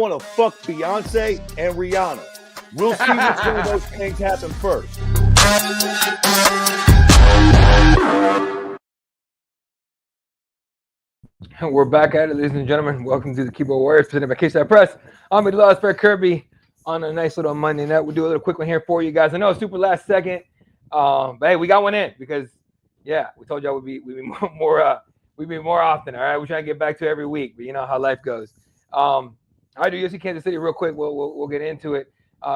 want to fuck Beyonce and Rihanna. We'll see which one of those things happen first. We're back at it, ladies and gentlemen. Welcome to the Keyboard Warriors, presented by Cageside Press. I'm the last Fred Kirby on a nice little Monday night. We'll do a little quick one here for you guys. I know it's super last second, but hey, we got one in because, yeah, we told y'all we'd be more often. All right, we're trying to get back to every week, but you know how life goes. I do UFC Kansas City real quick. We'll get into it.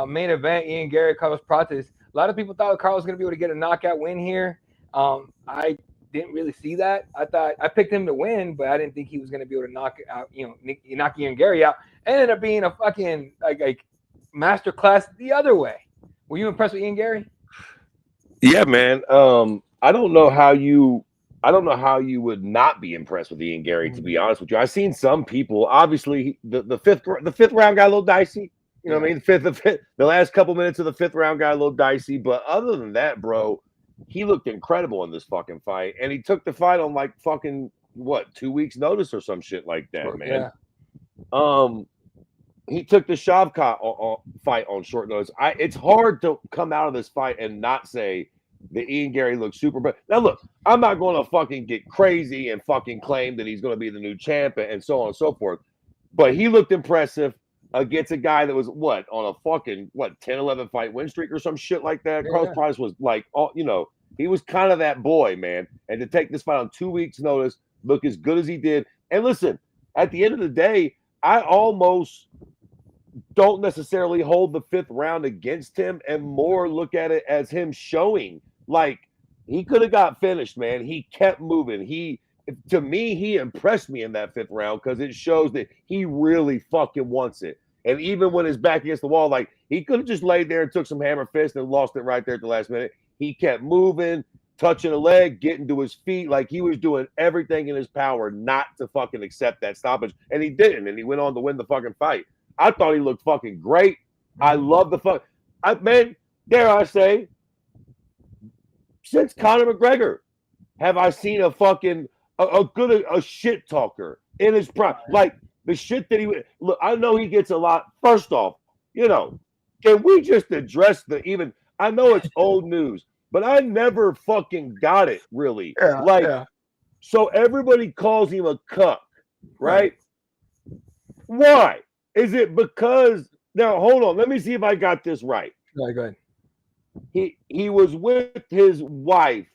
Main event: Ian Gary, Carlos Prates. A lot of people thought Carlos was going to be able to get a knockout win here. I didn't really see that. I thought I picked him to win, but I didn't think he was going to be able to knock Ian Gary out. And ended up being a fucking like master class the other way. Were you impressed with Ian Gary? Yeah, man. I don't know how you would not be impressed with Ian Gary, to be honest with you. I've seen some people, obviously the fifth round got a little dicey. You know what I mean? The last couple minutes of the fifth round got a little dicey. But other than that, bro, he looked incredible in this fucking fight. And he took the fight on like fucking 2 weeks notice or some shit like that, man. Yeah. He took the Shavkat fight on short notice. It's hard to come out of this fight and not say that Ian Gary looks super. But now look, I'm not going to fucking get crazy and fucking claim that he's going to be the new champ and so on and so forth. But he looked impressive against a guy that was on a fucking 10-11 fight win streak or some shit like that. Carlos Prates was like, he was kind of that boy, man. And to take this fight on 2 weeks notice, look as good as he did. And listen, at the end of the day, I almost don't necessarily hold the fifth round against him and more look at it as him showing like he could have got finished, man. He kept moving. To me, he impressed me in that fifth round because it shows that he really fucking wants it. And even when his back against the wall, like he could have just laid there and took some hammer fist and lost it right there at the last minute. He kept moving, touching a leg, getting to his feet. Like he was doing everything in his power not to fucking accept that stoppage. And he didn't. And he went on to win the fucking fight. I thought he looked fucking great. I love the fuck. Man, dare I say, since Conor McGregor, have I seen a fucking a shit talker in his prime? Like the shit that he would look. I know he gets a lot. First off, can we just address I know it's old news, but I never fucking got it really. So everybody calls him a cuck, right? Why? Is it because now? Hold on. Let me see if I got this right. Go ahead. He was with his wife,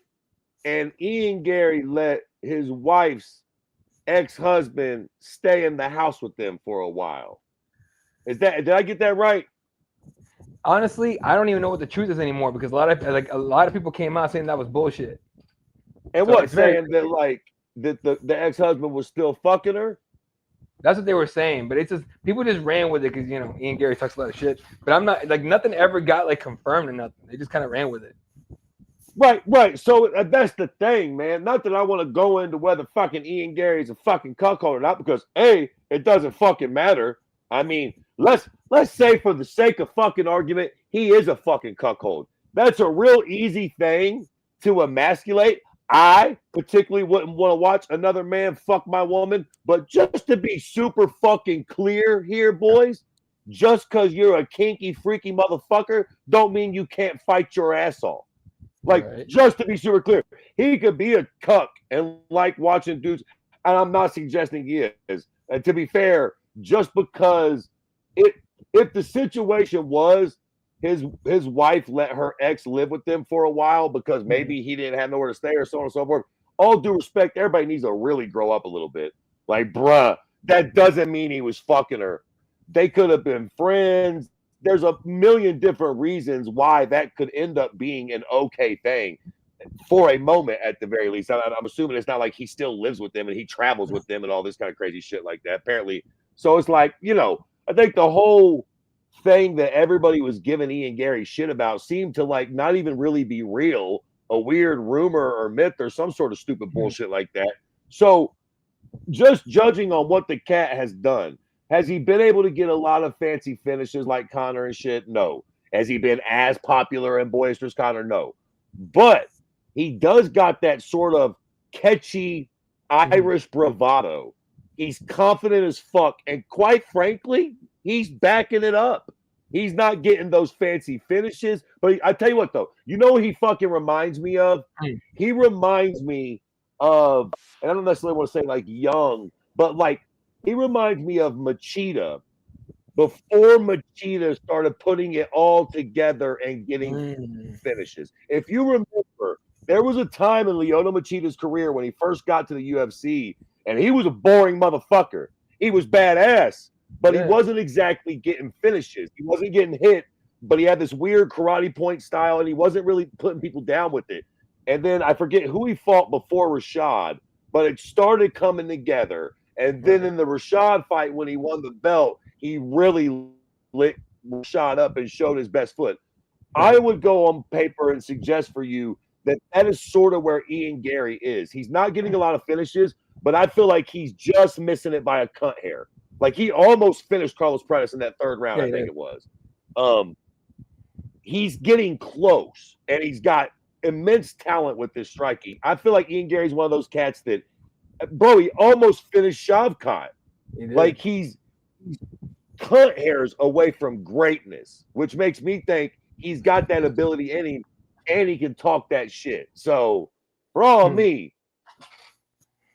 and Ian Gary let his wife's ex-husband stay in the house with them for a while. Did I get that right? Honestly, I don't even know what the truth is anymore because a lot of people came out saying that was bullshit. And so saying that like that the ex-husband was still fucking her? That's what they were saying, but it's just people just ran with it because Ian Gary talks a lot of shit. But I'm not like nothing ever got like confirmed or nothing. They just kind of ran with it. Right. So that's the thing, man. Not that I want to go into whether fucking Ian Gary is a fucking cuckold or not, because it doesn't fucking matter. I mean, let's say for the sake of fucking argument, he is a fucking cuckold. That's a real easy thing to emasculate. I particularly wouldn't want to watch another man fuck my woman, but just to be super fucking clear here, boys, just because you're a kinky, freaky motherfucker don't mean you can't fight your ass off. Like, just to be super clear, he could be a cuck and like watching dudes, and I'm not suggesting he is. And to be fair, just because if the situation was his wife let her ex live with them for a while because maybe he didn't have nowhere to stay or so on and so forth. All due respect, everybody needs to really grow up a little bit. Like, bruh, that doesn't mean he was fucking her. They could have been friends. There's a million different reasons why that could end up being an okay thing for a moment at the very least. I'm assuming it's not like he still lives with them and he travels with them and all this kind of crazy shit like that, apparently. So it's like, I think the whole thing that everybody was giving Ian Gary shit about seemed to like not even really be real, a weird rumor or myth or some sort of stupid bullshit like that. So just judging on what the cat has done, has he been able to get a lot of fancy finishes like Conor and shit? No. Has he been as popular and boisterous Conor? No. But he does got that sort of catchy Irish bravado. He's confident as fuck. And quite frankly, he's backing it up. He's not getting those fancy finishes. But I tell you what, though, you know what he fucking reminds me of? He reminds me of, and I don't necessarily want to say like young, but like he reminds me of Machida before Machida started putting it all together and getting finishes. If you remember, there was a time in Lyoto Machida's career when he first got to the UFC, and he was a boring motherfucker. He was badass, but he wasn't exactly getting finishes. He wasn't getting hit, but he had this weird karate point style, and he wasn't really putting people down with it. And then I forget who he fought before Rashad, but it started coming together. And then in the Rashad fight, when he won the belt, he really lit Rashad up and showed his best foot. I would go on paper and suggest for you that is sort of where Ian Gary is. He's not getting a lot of finishes, but I feel like he's just missing it by a cunt hair. Like he almost finished Carlos Prentice in that third round, I think it was. He's getting close, and he's got immense talent with this striking. I feel like Ian Gary's one of those cats that, bro, he almost finished Shavkat. Like he's cunt hairs away from greatness, which makes me think he's got that ability in him, and he can talk that shit. So, for all me,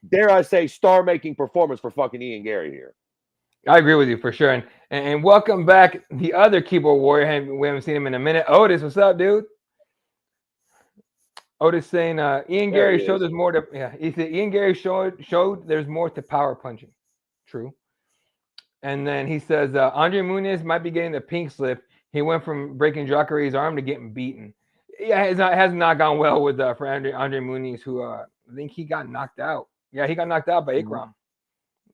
dare I say, star-making performance for fucking Ian Gary here. I agree with you for sure. And welcome back, the other keyboard warrior. We haven't seen him in a minute. Otis, what's up, dude? Otis saying Ian Gary showed there's more to he said Ian Gary showed there's more to power punching. True. And then he says Andre Muniz might be getting the pink slip. He went from breaking Jacare's arm to getting beaten. Yeah, it has not gone well with for Andre Muniz, who I think he got knocked out. Yeah, he got knocked out by Ikram.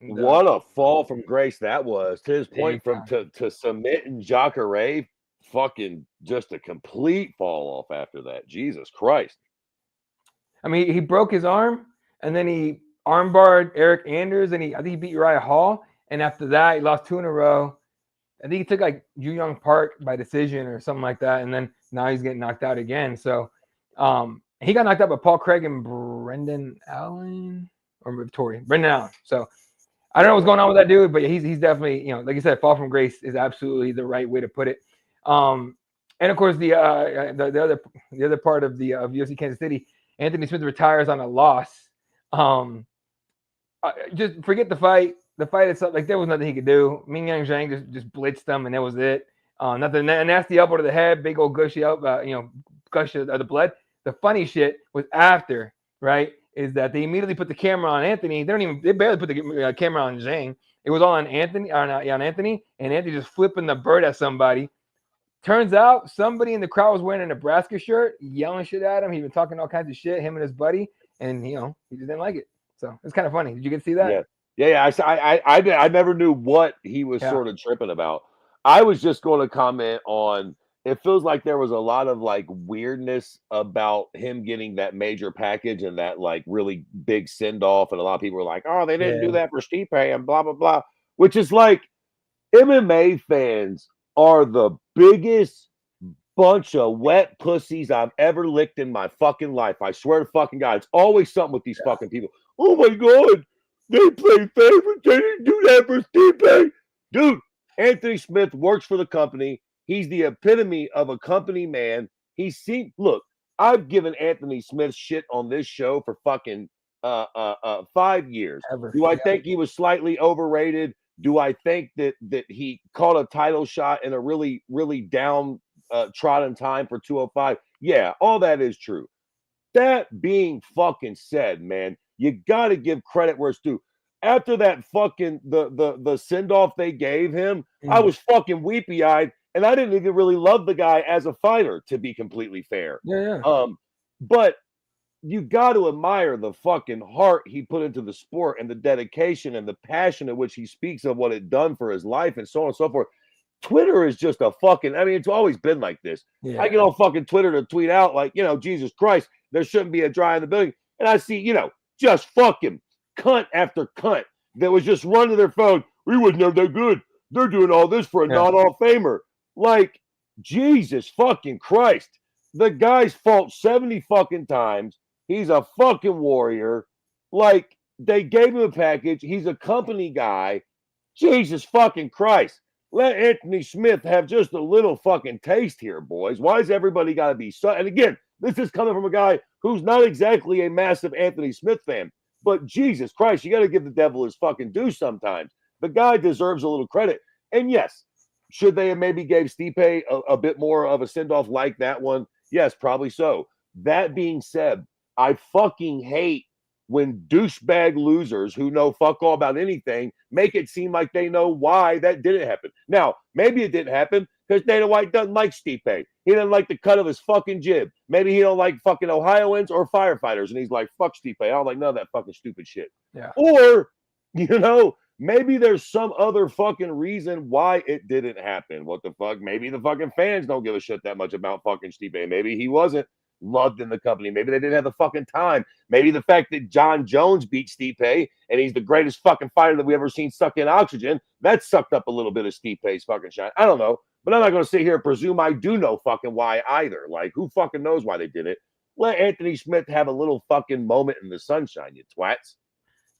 What a fall from grace that was. To his point, to submitting Jacare, fucking just a complete fall off after that. Jesus Christ. I mean, he broke his arm, and then he armbarred Eric Anders, and I think he beat Uriah Hall. And after that, he lost 2 in a row. I think he took like Yu Young Park by decision or something like that. And then now he's getting knocked out again. So he got knocked out by Paul Craig and Brendan Allen or Brendan Allen. So I don't know what's going on with that dude, but he's definitely, like you said, fall from grace is absolutely the right way to put it. And of course, the other part of the of UFC Kansas City, Anthony Smith retires on a loss. Just forget the fight. The fight itself, like there was nothing he could do. Ming Yang Zhang just blitzed him, and that was it. Nothing. A nasty elbow to the head, big old gushy gush of the blood. The funny shit was after, right? Is that they immediately put the camera on Anthony. They barely put the camera on Zhang. It was all on Anthony, on Anthony, and Anthony just flipping the bird at somebody. Turns out somebody in the crowd was wearing a Nebraska shirt, yelling shit at him. He'd been talking all kinds of shit, him and his buddy, and he just didn't like it. So it's kind of funny. Did you get to see that? Yeah. I never knew what he was sort of tripping about. I was just going to comment on. It feels like there was a lot of like weirdness about him getting that major package and that like really big send off, and a lot of people were like, "Oh, they didn't do that for Stipe," and blah blah blah. Which is like, MMA fans are the biggest bunch of wet pussies I've ever licked in my fucking life. I swear to fucking God, it's always something with these fucking people. Oh my God, they play favorites. They didn't do that for Stipe. Dude, Anthony Smith works for the company. He's the epitome of a company man. Look, I've given Anthony Smith shit on this show for fucking 5 years. Do I think he was slightly overrated? Do I think that he caught a title shot in a really, really down trodden time for 205? Yeah, all that is true. That being fucking said, man, you got to give credit where it's due. After that fucking the send-off they gave him, I was fucking weepy-eyed, and I didn't even really love the guy as a fighter, to be completely fair. But you got to admire the fucking heart he put into the sport and the dedication and the passion in which he speaks of what it done for his life and so on and so forth. Twitter is just a fucking, I mean, it's always been like this. I get on fucking Twitter to tweet out like, Jesus Christ, there shouldn't be a dry in the building. And I see, just fucking cunt after cunt that was just running their phone. We was never that good. They're doing all this for a non-Hall of Famer. Like, Jesus fucking Christ. The guy's fought 70 fucking times. He's a fucking warrior. Like, they gave him a package. He's a company guy. Jesus fucking Christ. Let Anthony Smith have just a little fucking taste here, boys. Why is everybody got to be so? And again, this is coming from a guy who's not exactly a massive Anthony Smith fan, but Jesus Christ, you got to give the devil his fucking due sometimes. The guy deserves a little credit. And yes, should they have maybe gave Stipe a bit more of a send off like that one? Yes, probably so. That being said, I fucking hate when douchebag losers who know fuck all about anything make it seem like they know why that didn't happen. Now, maybe it didn't happen because Dana White doesn't like Stipe. He doesn't like the cut of his fucking jib. Maybe he don't like fucking Ohioans or firefighters, and he's like, fuck Stipe. I don't like none of that fucking stupid shit. Yeah. Or, maybe there's some other fucking reason why it didn't happen. What the fuck? Maybe the fucking fans don't give a shit that much about fucking Stipe. Maybe he wasn't loved in the company. Maybe they didn't have the fucking time. Maybe the fact that John Jones beat Stipe and he's the greatest fucking fighter that we ever seen suck in oxygen, that sucked up a little bit of Stipe's fucking shine. I don't know. But I'm not going to sit here and presume I do know fucking why either. Like, who fucking knows why they did it? Let Anthony Smith have a little fucking moment in the sunshine, you twats.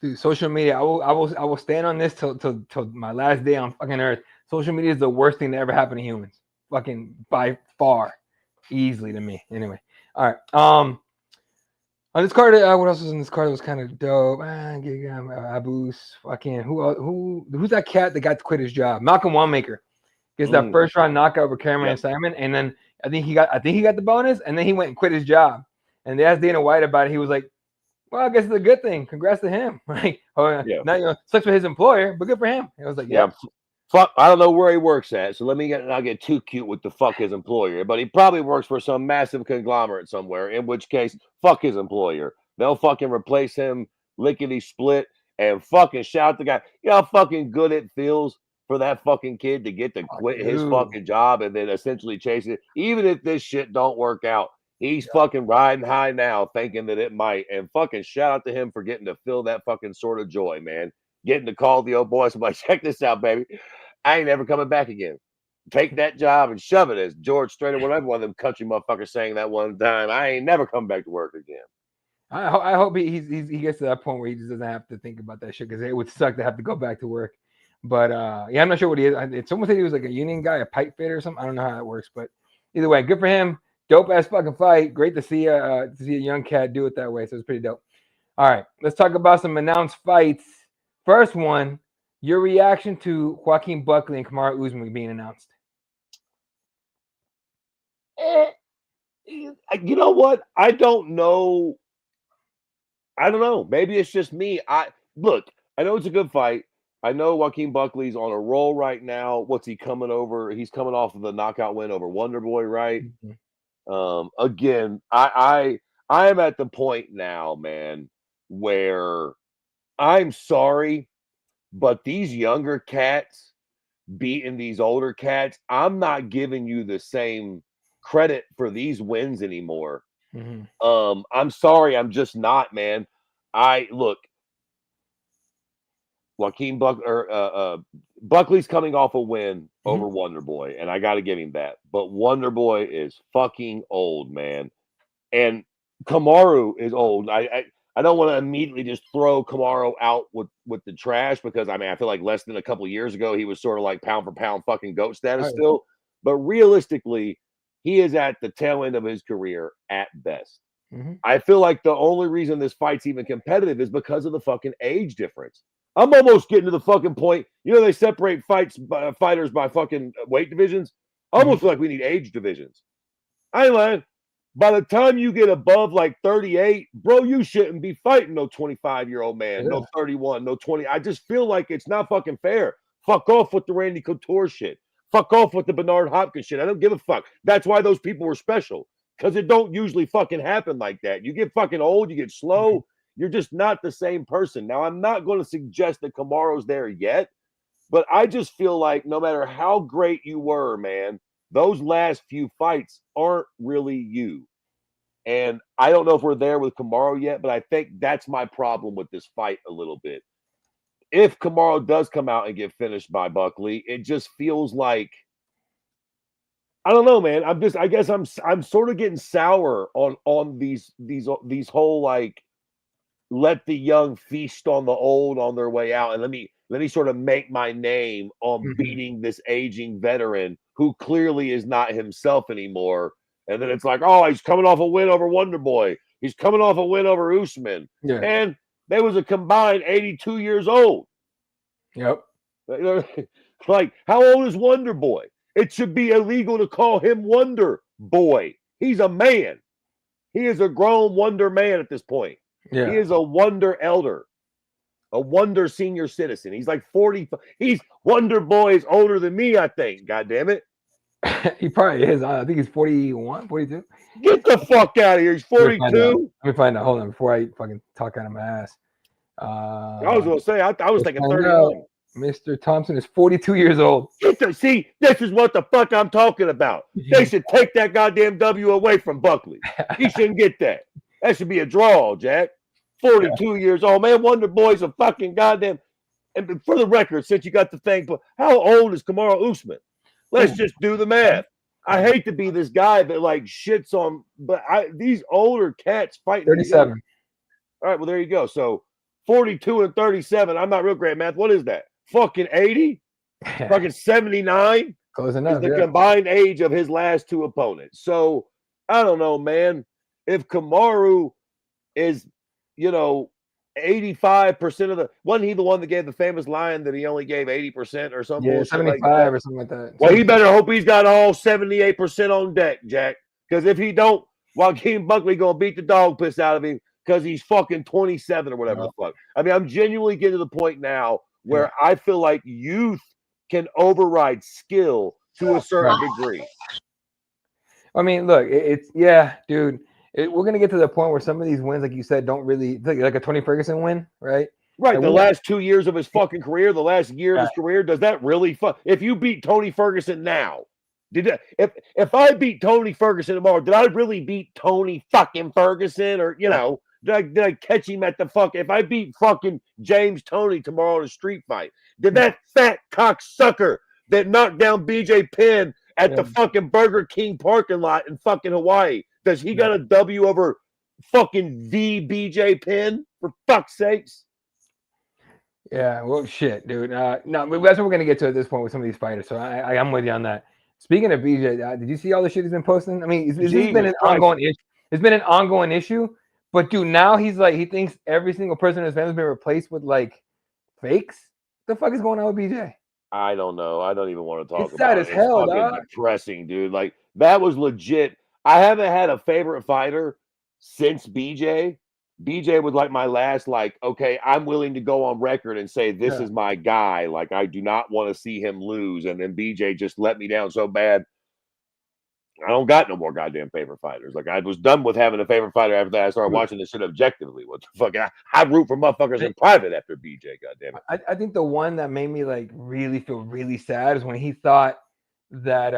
Dude, social media, I will stand on this till my last day on fucking earth. Social media is the worst thing that ever happened to humans. Fucking by far. Easily to me. Anyway. All right. On this card, what else was in this card that was kind of dope? Abus, fucking who's that cat that got to quit his job? Malcolm Wanmaker gets that first round knockout over Cameron Simon, and then I think he got the bonus, and then he went and quit his job. And they asked Dana White about it. He was like, "Well, I guess it's a good thing. Congrats to him." Like, now sucks for his employer, but good for him. It was like, fuck, I don't know where he works at, so let me not get too cute with the fuck his employer, but he probably works for some massive conglomerate somewhere, in which case, fuck his employer. They'll fucking replace him lickety split and fucking shout the guy. You know how fucking good it feels for that fucking kid to get to quit his fucking job and then essentially chase it. Even if this shit don't work out, he's fucking riding high now thinking that it might, and fucking shout out to him for getting to feel that fucking sort of joy, man. Getting to call the old boys and be like, check this out, baby. I ain't never coming back again. Take that job and shove it, as George Strait or whatever one of them country motherfuckers saying that one time. I ain't never coming back to work again. I hope he gets to that point where he just doesn't have to think about that shit, because it would suck to have to go back to work. But I'm not sure what he is. Someone said he was like a union guy, a pipe fitter or something. I don't know how that works, but either way, good for him. Dope ass fucking fight. Great to see a young cat do it that way. So it's pretty dope. All right, let's talk about some announced fights. First one, your reaction to Joaquin Buckley and Kamaru Usman being announced. You know what? I don't know. Maybe it's just me. I know it's a good fight. I know Joaquin Buckley's on a roll right now. What's he coming over? He's coming off of the knockout win over Wonder Boy, right? Mm-hmm. Again, I am at the point now, man, where I'm sorry, but these younger cats beating these older cats, I'm not giving you the same credit for these wins anymore. Mm-hmm. I'm sorry, I'm just not, man. Joaquin Buckley's coming off a win over Wonder Boy, and I got to give him that. But Wonder Boy is fucking old, man, and Kamaru is old. I don't want to immediately just throw Kamaru out with the trash, because I feel like less than a couple of years ago he was sort of like pound for pound fucking GOAT status still. But realistically, he is at the tail end of his career at best. Mm-hmm. I feel like the only reason this fight's even competitive is because of the fucking age difference. I'm almost getting to the fucking point. They separate fighters by fucking weight divisions. I almost feel like we need age divisions. I ain't lying. By the time you get above like 38, bro, you shouldn't be fighting no 25-year-old man, no 31, no 20. I just feel like it's not fucking fair. Fuck off with the Randy Couture shit. Fuck off with the Bernard Hopkins shit. I don't give a fuck. That's why those people were special, because it don't usually fucking happen like that. You get fucking old, you get slow. You're just not the same person. Now, I'm not going to suggest that Kamaru's there yet, but I just feel like no matter how great you were, man, those last few fights aren't really you. And I don't know if we're there with Kamaru yet, but I think that's my problem with this fight a little bit. If Kamaru does come out and get finished by Buckley, it just feels like, I don't know, man. I guess I'm sort of getting sour on these whole like, let the young feast on the old on their way out. And let me sort of make my name on beating this aging veteran who clearly is not himself anymore. And then it's like, oh, he's coming off a win over Wonder Boy. He's coming off a win over Usman. Yeah. And they was a combined 82 years old. Yep. Like, how old is Wonder Boy? It should be illegal to call him Wonder Boy. He's a man. He is a grown wonder man at this point. Yeah. He is a wonder elder, a wonder senior citizen. He's like 40. He's Wonder Boy is older than me, I think. God damn it. He probably is. I think he's 41, 42. Get the fuck out of here. He's 42. Let me find out. Hold on before I fucking talk out of my ass. I was going to say, I was thinking 31. Mr. Thompson is 42 years old. See, this is what the fuck I'm talking about. They should take that goddamn W away from Buckley. He shouldn't get that. That should be a draw, Jack. 42 years old. Man, Wonder Boy's a fucking goddamn. And for the record, since you got the thing, but how old is Kamaru Usman? Let's just do the math. I hate to be this guy that like shits on, but these older cats fighting. 37. All right, well, there you go. So 42 and 37. I'm not real great at math. What is that? Fucking 80? Fucking 79? Close enough. The combined age of his last two opponents. So I don't know, man. If Kamaru is, 85% of the, wasn't he the one that gave the famous line that he only gave 80% or something? Yeah, 75 or something like that. Well, he better hope he's got all 78% on deck, Jack. Because if he don't, Joaquin Buckley gonna beat the dog piss out of him because he's fucking 27 or whatever the fuck. I mean, I'm genuinely getting to the point now where I feel like youth can override skill to a certain degree. I mean, look, dude. We're gonna get to the point where some of these wins, like you said, don't really like a Tony Ferguson win, right? Right. Like the last 2 years of his fucking career, the last year of his career, does that really if you beat Tony Ferguson now, if I beat Tony Ferguson tomorrow, did I really beat Tony fucking Ferguson? Or did I catch him at the fuck? If I beat fucking James Toney tomorrow in a street fight, did that fat cocksucker that knocked down BJ Penn at the fucking Burger King parking lot in fucking Hawaii, does he got a W over fucking the BJ Penn, for fuck's sakes? Yeah, well, shit, dude. No, that's what we're gonna get to at this point with some of these fighters. So I'm with you on that. Speaking of BJ, did you see all the shit he's been posting? I mean, it's been an ongoing issue. It's been an ongoing issue. But dude, now he's like, he thinks every single person in his family has been replaced with like fakes. What the fuck is going on with BJ? I don't know. I don't even want to talk it's about sad it. As hell, it's fucking dog. depressing, dude. Like, that was legit. I haven't had a favorite fighter since BJ. BJ was like my last, like, okay, I'm willing to go on record and say this is my guy. Like, I do not want to see him lose. And then BJ just let me down so bad. I don't got no more goddamn favorite fighters. Like, I was done with having a favorite fighter after that. I started watching this shit objectively. What the fuck? I root for motherfuckers in private after BJ, goddamn it. I think the one that made me like really feel really sad is when he thought that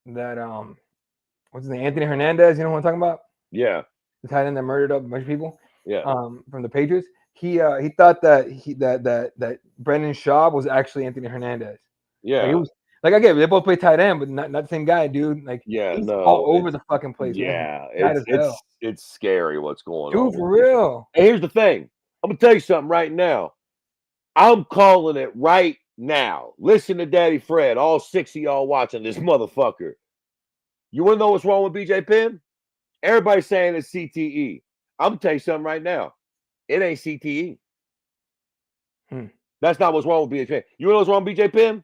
what's his name? Anthony Hernandez, you know what I'm talking about? Yeah. The tight end that murdered up a bunch of people. Yeah. From the Patriots. He thought that Brendan Schaub was actually Anthony Hernandez. Yeah. Like, he was, like, again, they both play tight end, but not the same guy, dude. Like, he's all over the fucking place. Yeah, it's scary what's going on. Dude, for real. And here's the thing. I'm gonna tell you something right now. I'm calling it right now. Listen to Daddy Fred, all 6 of y'all watching this motherfucker. You want to know what's wrong with BJ Penn? Everybody's saying it's CTE. I'm gonna tell you something right now. It ain't CTE. That's not what's wrong with BJ Penn. You know what's wrong with BJ Penn?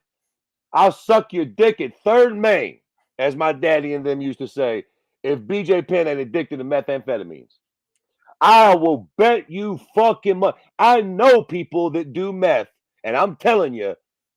I'll suck your dick at third main, as my daddy and them used to say, if BJ Penn ain't addicted to methamphetamines. I will bet you fucking much. I know people that do meth, and I'm telling you,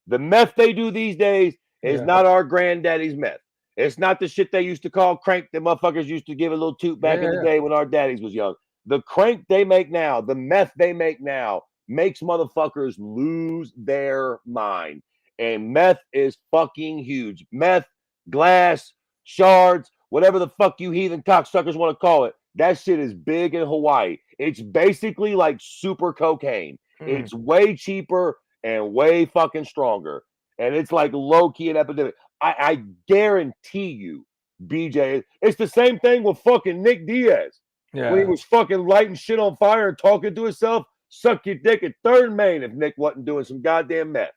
the meth they do these days is not our granddaddy's meth. It's not the shit they used to call crank that motherfuckers used to give a little toot back in the day when our daddies was young. The crank they make now, the meth they make now, makes motherfuckers lose their mind. And meth is fucking huge. Meth, glass, shards, whatever the fuck you heathen cocksuckers want to call it. That shit is big in Hawaii. It's basically like super cocaine. It's way cheaper and way fucking stronger. And it's like low-key an epidemic. I guarantee you, BJ, it's the same thing with fucking Nick Diaz. Yeah. When he was fucking lighting shit on fire and talking to himself. suck your dick at Third and Main if Nick wasn't doing some goddamn meth.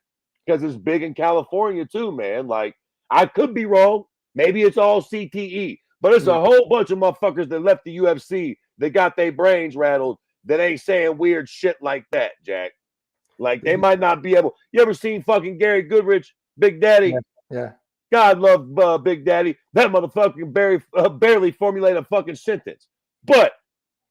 Because it's big in California too, man. Like, I could be wrong. Maybe it's all CTE. But it's a whole bunch of motherfuckers that left the UFC that got their brains rattled that ain't saying weird shit like that, Jack. Like, they might not be able. You ever seen fucking Gary Goodrich, Big Daddy? Yeah. God love Big Daddy. That motherfucker barely formulated a fucking sentence. But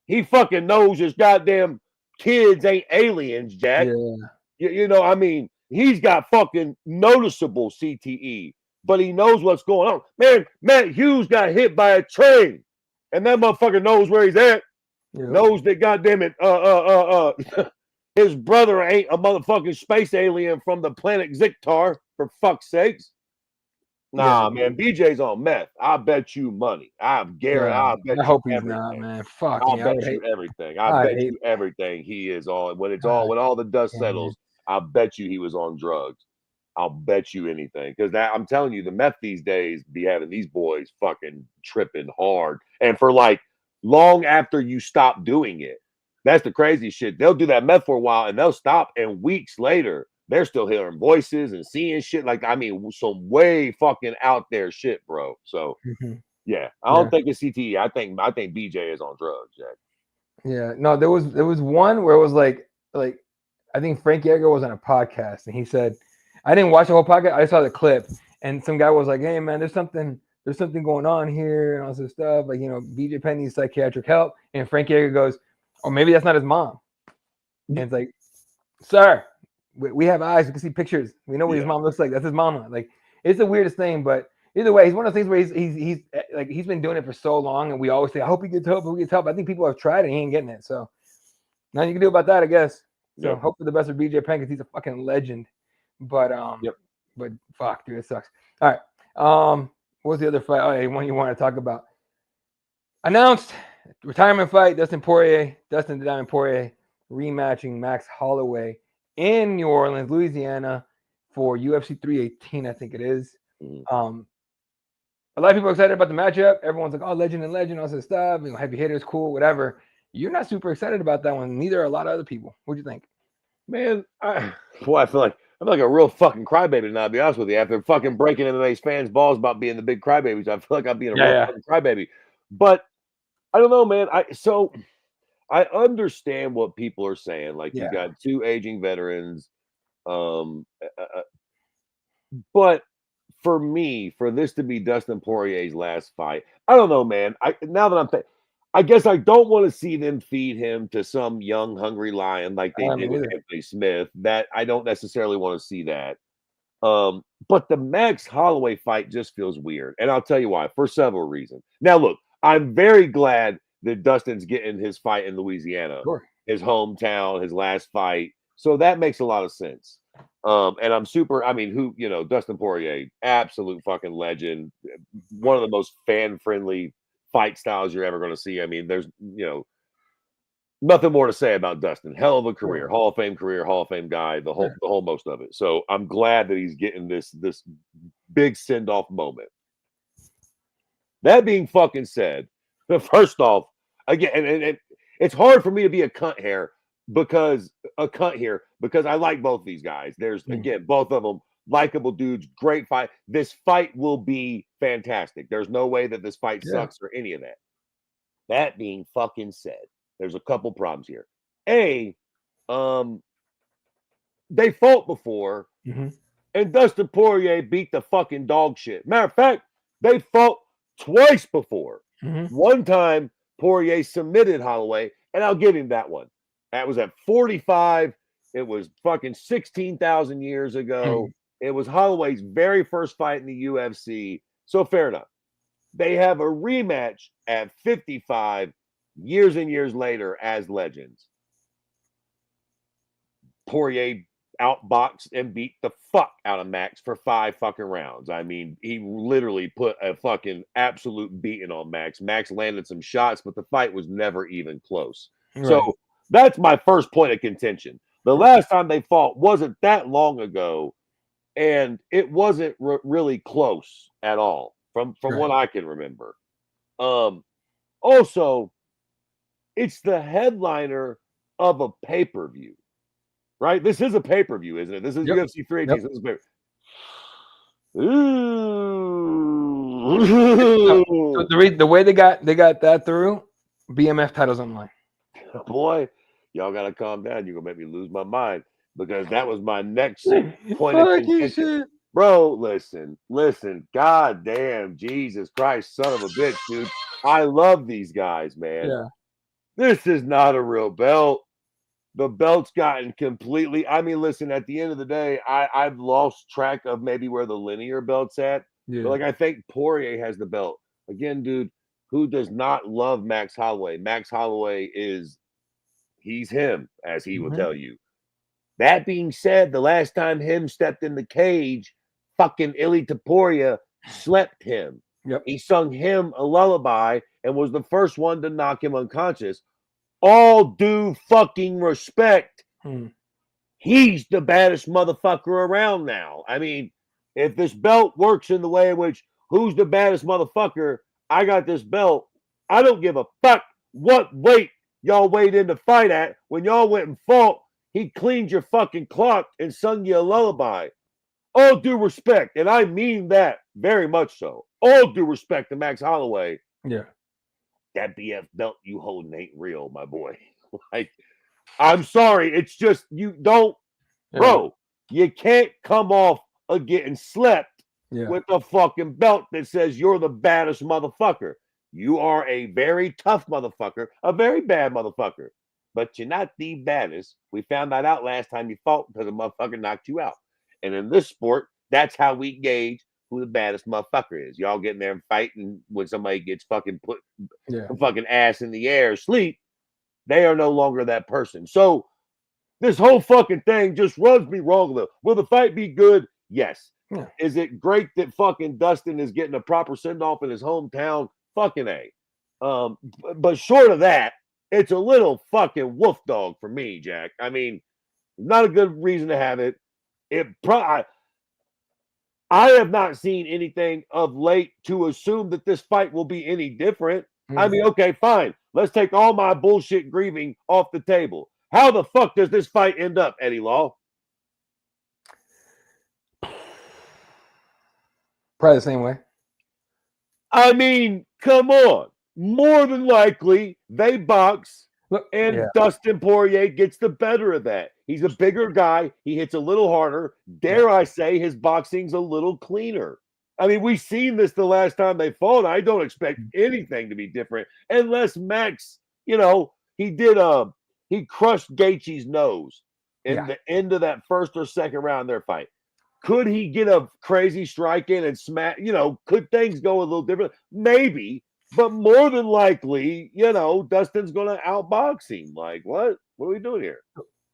he fucking knows his goddamn kids ain't aliens, Jack. Yeah. You know, I mean, he's got fucking noticeable CTE, but he knows what's going on. Man, Matt Hughes got hit by a train, and that motherfucker knows where he's at. Yep. Knows that goddamn it, his brother ain't a motherfucking space alien from the planet Ziktar, for fuck's sakes. Nah, man, BJ's on meth. I bet you money. I hope he's not, man. Fuck I'll me. bet you everything. I bet you everything he is on. When all the dust settles, I bet you he was on drugs. I'll bet you anything. Because I'm telling you, the meth these days be having these boys fucking tripping hard. And for like long after you stop doing it. That's the crazy shit. They'll do that meth for a while and they'll stop. And weeks later, they're still hearing voices and seeing shit. Like, I mean, some way fucking out there shit, bro. So yeah, I don't think it's CTE. I think BJ is on drugs, Jack. Yeah, no, there was one where it was like I think Frank Yeager was on a podcast and he said, I didn't watch the whole podcast, I saw the clip, and some guy was like, hey man, there's something going on here and all this stuff, like, you know, BJ Penn needs psychiatric help, and Frank Yeager goes, or maybe that's not his mom. And it's like, sir, we have eyes, we can see pictures, we know what his mom looks like, that's his mama. Like, it's the weirdest thing, but either way, he's one of those things where he's like, he's been doing it for so long, and we always say, I hope he gets help. I think people have tried it, he ain't getting it. So nothing you can do about that, I guess. So hope for the best for BJ Penn because he's a fucking legend. But but fuck, dude, it sucks. All right. What was the other fight? Oh, yeah, one you want to talk about? Announced retirement fight: Dustin the Diamond Poirier rematching Max Holloway in New Orleans, Louisiana, for UFC 318, I think it is. A lot of people are excited about the matchup. Everyone's like, oh, legend, all this stuff. You know, heavy hitters, cool, whatever. You're not super excited about that one. Neither are a lot of other people. What do you think? Man, I feel like I'm like a real fucking crybaby now, to be honest with you. After fucking breaking MMA's fans' balls about being the big crybabies, I feel like I'm being a real fucking crybaby. But I don't know, man. I understand what people are saying. Like, you got two aging veterans. But for me, for this to be Dustin Poirier's last fight, I don't know, man. I guess I don't want to see them feed him to some young, hungry lion like they did with Anthony Smith. That I don't necessarily want to see that. But the Max Holloway fight just feels weird. And I'll tell you why, for several reasons. Now, look, I'm very glad that Dustin's getting his fight in Louisiana, his hometown, his last fight. So that makes a lot of sense. And I'm super, I mean, Dustin Poirier, absolute fucking legend. One of the most fan-friendly fight styles you're ever going to see. I mean, there's, nothing more to say about Dustin. Hell of a career, Hall of Fame guy, the whole most of it. So I'm glad that he's getting this big send-off moment. That being fucking said, first off, again, and it's hard for me to be a cunt here because I like both these guys. There's again, both of them likable dudes, great fight. This fight will be fantastic. There's no way that this fight sucks or any of that. That being fucking said, there's a couple problems here. They fought before, and Dustin Poirier beat the fucking dog shit. Matter of fact, they fought twice before. One time, Poirier submitted Holloway, and I'll give him that one. That was at 45. It was fucking 16,000 years ago. It was Holloway's very first fight in the UFC. So fair enough. They have a rematch at 55 years and years later as legends. Poirier outboxed and beat the fuck out of Max for 5 fucking rounds. I mean, he literally put a fucking absolute beating on Max. Max landed some shots, but the fight was never even close. Right. So that's my first point of contention. The last time they fought wasn't that long ago, and it wasn't really close at all from what I can remember. Also, it's the headliner of a pay-per-view, right? This is a pay-per-view, isn't it? This is UFC 318. Yep. So this is pay- So the way they got that through, BMF titles online. Boy, y'all gotta calm down. You're gonna make me lose my mind because that was my next point of contention. Bro, listen, god damn, Jesus Christ, son of a bitch, dude. I love these guys, man. Yeah. This is not a real belt. The belt's gotten completely. I mean, listen, at the end of the day, I've lost track of maybe where the linear belt's at. Yeah. But like I think Poirier has the belt. Again, dude, who does not love Max Holloway? Max Holloway he's him, as he will tell you. That being said, the last time him stepped in the cage, fucking Ili Taporia slept him. Yep. He sung him a lullaby and was the first one to knock him unconscious. All due fucking respect. He's the baddest motherfucker around now. I mean, if this belt works in the way in which who's the baddest motherfucker, I got this belt. I don't give a fuck what weight y'all weighed in to fight at. When y'all went and fought, he cleaned your fucking clock and sung you a lullaby. All due respect, and I mean that very much so. All due respect to Max Holloway. Yeah. That BF belt you holding ain't real, my boy. Like, I'm sorry. It's just you don't, bro. You can't come off of getting slept with a fucking belt that says you're the baddest motherfucker. You are a very tough motherfucker, a very bad motherfucker, but you're not the baddest. We found that out last time you fought because a motherfucker knocked you out. And in this sport, that's how we gauge who the baddest motherfucker is. Y'all getting there and fighting when somebody gets fucking put fucking ass in the air, sleep. They are no longer that person. So this whole fucking thing just rubs me wrong, though. Will the fight be good? Yes. Yeah. Is it great that fucking Dustin is getting a proper send-off in his hometown? Fucking A. But short of that, it's a little fucking wolf dog for me, Jack. I mean, not a good reason to have it. I have not seen anything of late to assume that this fight will be any different. I mean, okay, fine. Let's take all my bullshit grieving off the table. How the fuck does this fight end up, Eddie Law? Probably the same way. I mean, come on. More than likely, they box, and Dustin Poirier gets the better of that. He's a bigger guy. He hits a little harder. Dare I say his boxing's a little cleaner. I mean, we've seen this the last time they fought. I don't expect anything to be different unless Max, he crushed Gaethje's nose in the end of that first or second round of their fight. Could he get a crazy strike in and smack? Could things go a little different? Maybe, but more than likely, Dustin's going to outbox him. Like, what? What are we doing here?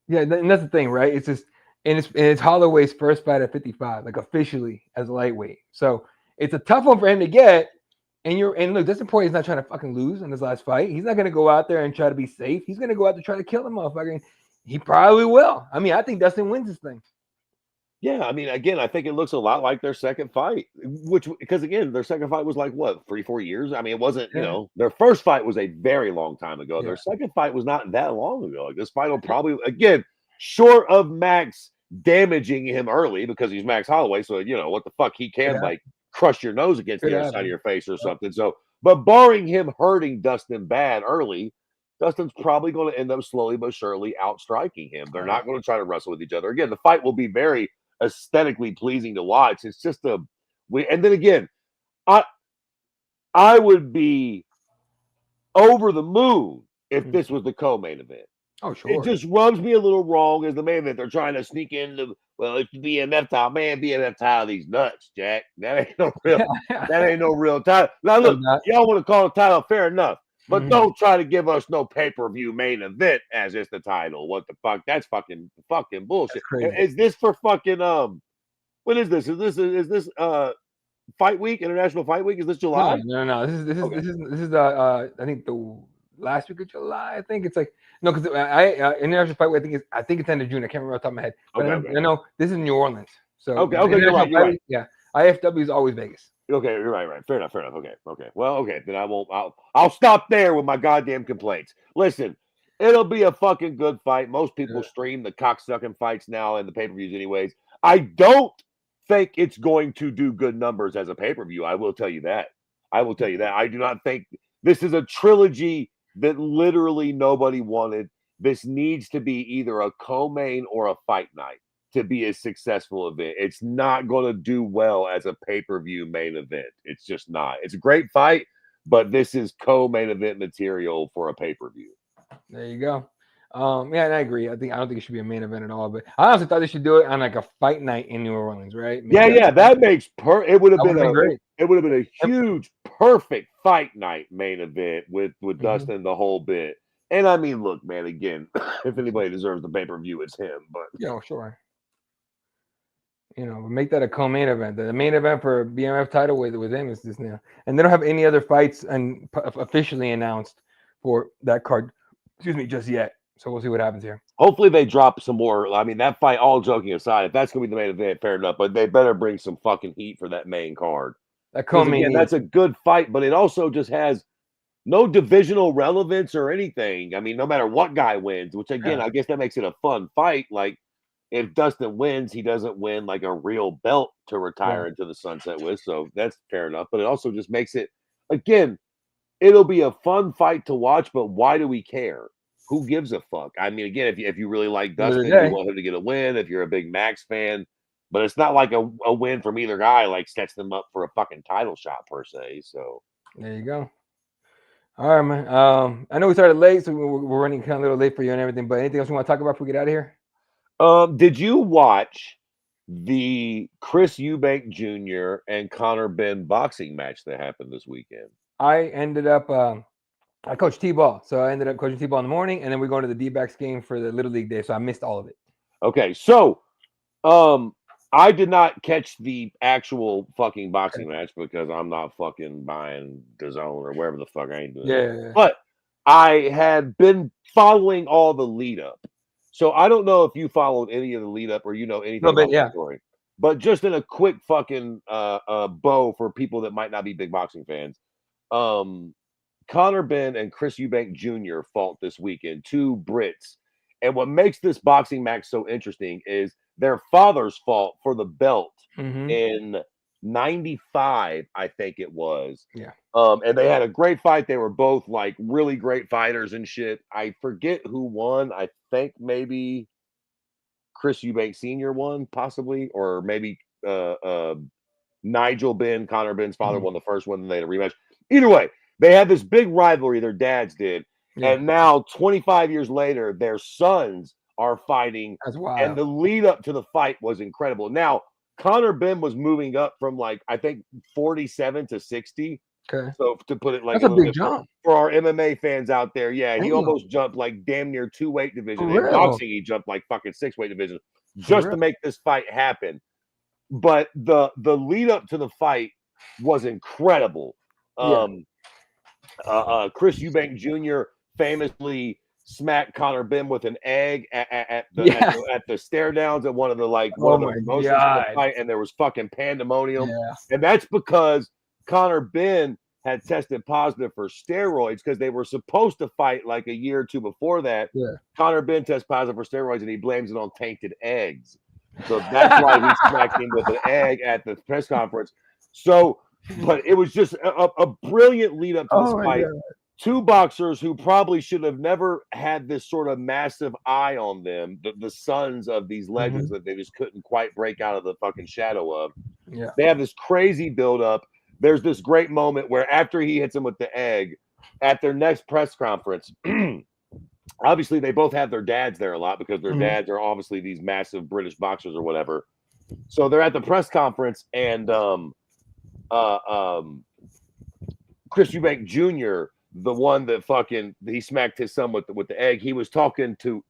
Yeah, and that's the thing, right? It's just, and it's Holloway's first fight at 55, like officially as a lightweight. So it's a tough one for him to get. And look, Dustin Poirier is not trying to fucking lose in his last fight. He's not going to go out there and try to be safe. He's going to go out there try to kill the motherfucker. He probably will. I mean, I think Dustin wins this thing. Yeah, I mean, again, I think it looks a lot like their second fight, because again, their second fight was like what, 3-4 years? I mean, it wasn't, their first fight was a very long time ago. Their second fight was not that long ago. Like, this fight will probably, again, short of Max damaging him early because he's Max Holloway. So, what the fuck, he can like crush your nose against the other side of your face or something. So, but barring him hurting Dustin bad early, Dustin's probably going to end up slowly but surely outstriking him. They're not going to try to wrestle with each other. Again, the fight will be very aesthetically pleasing to watch. It's just and then again, I would be over the moon if this was the co-main event. Oh, sure. It just rubs me a little wrong as the main event. They're trying to sneak into, it's the BMF title. Man, BMF title, these nuts, Jack. That ain't no real title. Now look, y'all want to call it title, fair enough. But don't try to give us no pay-per-view main event as it's the title. What the fuck? That's fucking bullshit. Is this for fucking what is this? Is this fight week, International Fight Week? Is this July? No. This is I think the last week of July. I think it's like because International Fight Week. I think it's end of June. I can't remember off the top of my head. But I know this is New Orleans. So okay, you're right. Yeah, IFW is always Vegas. Okay, you're right. Fair enough. Okay. Well, okay. Then I won't. I'll stop there with my goddamn complaints. Listen, It'll be a fucking good fight. Most people stream the cocksucking fights now and the pay-per-views anyways. I don't think it's going to do good numbers as a pay-per-view. I will tell you that. I do not think this is a trilogy that literally nobody wanted. This needs to be either a co-main or a fight night to be a successful event. It's not going to do well as a pay-per-view main event. It's just not. It's a great fight, but this is co-main event material for a pay-per-view. There you go. Yeah, and I agree. I don't think it should be a main event at all. But I honestly thought they should do it on like a fight night in New Orleans, right? That makes it would have been great. It would have been a huge, perfect fight night main event with Dustin the whole bit. And I mean, look, man, again, if anybody deserves the pay-per-view, it's him. But sure. Make that a co-main event. The main event for BMF title with him is this now, and they don't have any other fights and officially announced for that card. Excuse me, just yet. So we'll see what happens here. Hopefully they drop some more. I mean, that fight, all joking aside, if that's going to be the main event, fair enough. But they better bring some fucking heat for that main card. That co-main, that's a good fight, but it also just has no divisional relevance or anything. I mean, no matter what guy wins, which again, I guess that makes it a fun fight. Like, if Dustin wins, he doesn't win like a real belt to retire into the sunset with. So that's fair enough. But it also just makes it, again, it'll be a fun fight to watch, but why do we care? Who gives a fuck? I mean, again, if you really like Dustin, you want him to get a win. If you're a big Max fan, but it's not like a win from either guy like sets them up for a fucking title shot per se. So there you go. All right, man. I know we started late, so we're running kind of a little late for you and everything. But anything else you want to talk about before we get out of here? Did you watch the Chris Eubank Jr. and Conor Benn boxing match that happened this weekend? I ended up. I coached T-ball, so I ended up coaching T-ball in the morning, and then we're going to the D-backs game for the Little League day, so I missed all of it. Okay, so I did not catch the actual fucking boxing match because I'm not fucking buying DAZN or wherever the fuck I ain't doing. Yeah. But I had been following all the lead up, so I don't know if you followed any of the lead up or you know anything about the story. But just in a quick fucking bow for people that might not be big boxing fans, Conor Benn and Chris Eubank Jr. fought this weekend, two Brits. And what makes this boxing match so interesting is their fathers fought for the belt in 95, I think it was. Yeah. And they had a great fight. They were both like really great fighters and shit. I forget who won. I think maybe Chris Eubank Sr. won, possibly, or maybe Nigel Benn, Conor Benn's father, won the first one, and they had a rematch. Either way, they had this big rivalry, their dads did. Yeah. And now, 25 years later, their sons are fighting. That's wild. And the lead up to the fight was incredible. Now, Conor Benn was moving up from like, I think, 47 to 60. Okay. So to put it like that's a big jump for our MMA fans out there. Yeah, he almost jumped like damn near 2 weight divisions. In boxing, he jumped like fucking 6 weight divisions just to make this fight happen. But the lead up to the fight was incredible. Chris Eubank Jr. famously smacked Conor Benn with an egg at the stare downs at one of the promotions of the fight, and there was fucking pandemonium. And that's because Conor Benn had tested positive for steroids because they were supposed to fight like a year or two before that. Conor Benn tests positive for steroids and he blames it on tainted eggs. So that's why he smacked him with an egg at the press conference. So, but it was just a brilliant lead up to this fight. God. Two boxers who probably should have never had this sort of massive eye on them, the sons of these legends that they just couldn't quite break out of the fucking shadow of. Yeah. They have this crazy buildup. There's this great moment where after he hits him with the egg, at their next press conference, obviously they both have their dads there a lot because their dads are obviously these massive British boxers or whatever. So they're at the press conference and Chris Eubank Jr., the one that fucking he smacked his son with the egg, he was talking to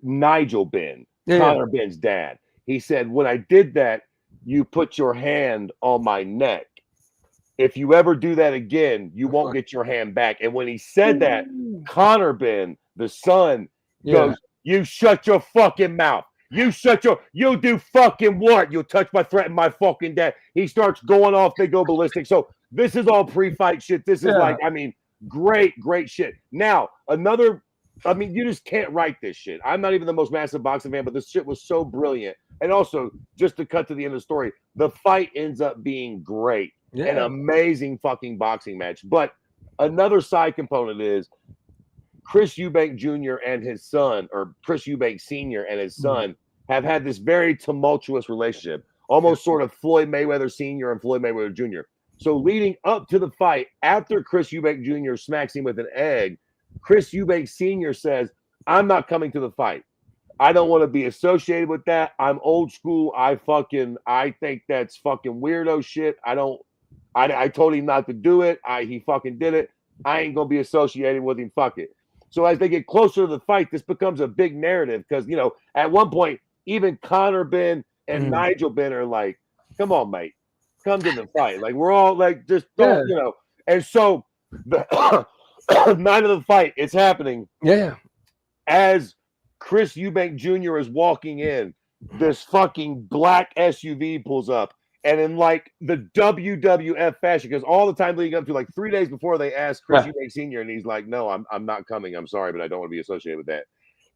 Nigel Benn, Conor Benn's dad. He said, when I did that, you put your hand on my neck. If you ever do that again, you won't get your hand back. And when he said that, Conor Benn, the son, goes, you shut your fucking mouth. You'll do fucking what? You'll touch my threaten my fucking dad. He starts going off, they go ballistic. So this is all pre-fight shit. This is like, I mean, great shit. Now, you just can't write this shit. I'm not even the most massive boxing fan, but this shit was so brilliant. And also, just to cut to the end of the story, the fight ends up being great. An amazing fucking boxing match. But another side component is Chris Eubank Jr. and his son, or Chris Eubank Sr. and his son, have had this very tumultuous relationship, almost sort of Floyd Mayweather Sr. and Floyd Mayweather Jr. So leading up to the fight, after Chris Eubank Jr. smacks him with an egg, Chris Eubank Sr. says, I'm not coming to the fight. I don't want to be associated with that. I'm old school. I think that's fucking weirdo shit. I told him not to do it. He fucking did it. I ain't going to be associated with him. Fuck it. So as they get closer to the fight, this becomes a big narrative because, at one point, even Conor Ben and Nigel Ben are like, come on, mate, come to the fight. Like, we're all like, just don't, And so the night of the fight, it's happening. Yeah. As Chris Eubank Jr. is walking in, this fucking black SUV pulls up. And in like the WWF fashion, because all the time leading up to like 3 days before, they asked Chris Eubank Sr. and he's like, no, I'm not coming. I'm sorry, but I don't want to be associated with that.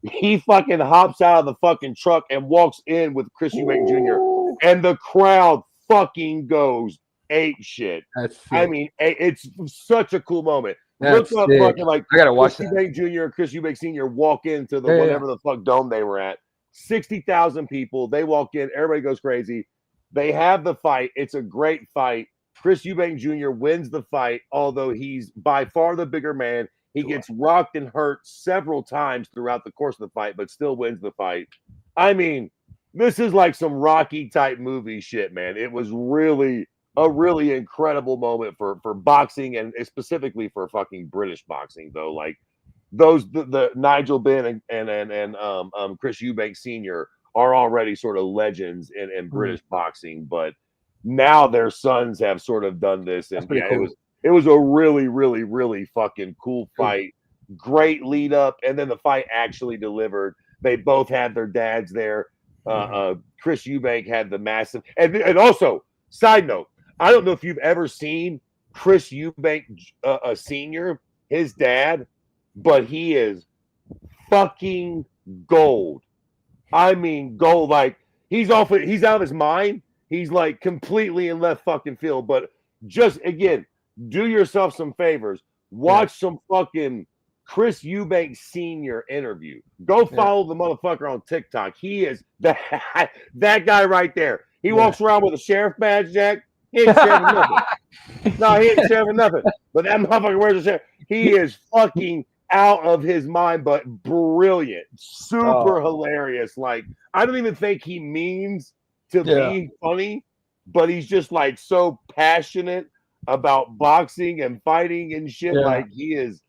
He fucking hops out of the fucking truck and walks in with Chris Eubank Jr. And the crowd fucking goes ape shit. I mean, it's such a cool moment. Look up fucking like I gotta watch Chris Eubank Jr. and Chris Eubank Sr. walk into the whatever the fuck dome they were at. 60,000 people. They walk in. Everybody goes crazy. They have the fight. It's a great fight. Chris Eubank Jr. wins the fight, although he's by far the bigger man. He gets rocked and hurt several times throughout the course of the fight, but still wins the fight. I mean, this is like some Rocky type movie shit, man. It was really a really incredible moment for boxing and specifically for fucking British boxing, though. Like the Nigel Ben and Chris Eubank Sr. are already sort of legends in British boxing, but now their sons have sort of done this, and cool. it was a really, really, really fucking cool fight. Great lead up, and then the fight actually delivered. They both had their dads there. Chris Eubank had the massive, and also side note, I don't know if you've ever seen Chris Eubank Sr., his dad, but he is fucking gold. I mean, gold. Like he's out of his mind. He's like completely in left fucking field. But just again, do yourself some favors. Watch some fucking Chris Eubank Sr. interview. Go follow the motherfucker on TikTok. He is that guy right there. He walks around with a sheriff badge, Jack. He ain't sheriffing nothing. No, he ain't sheriffing nothing. But that motherfucker wears a sheriff. He is fucking out of his mind, but brilliant, super hilarious. Like, I don't even think he means to be funny, but he's just like so passionate about boxing and fighting and shit. Like he is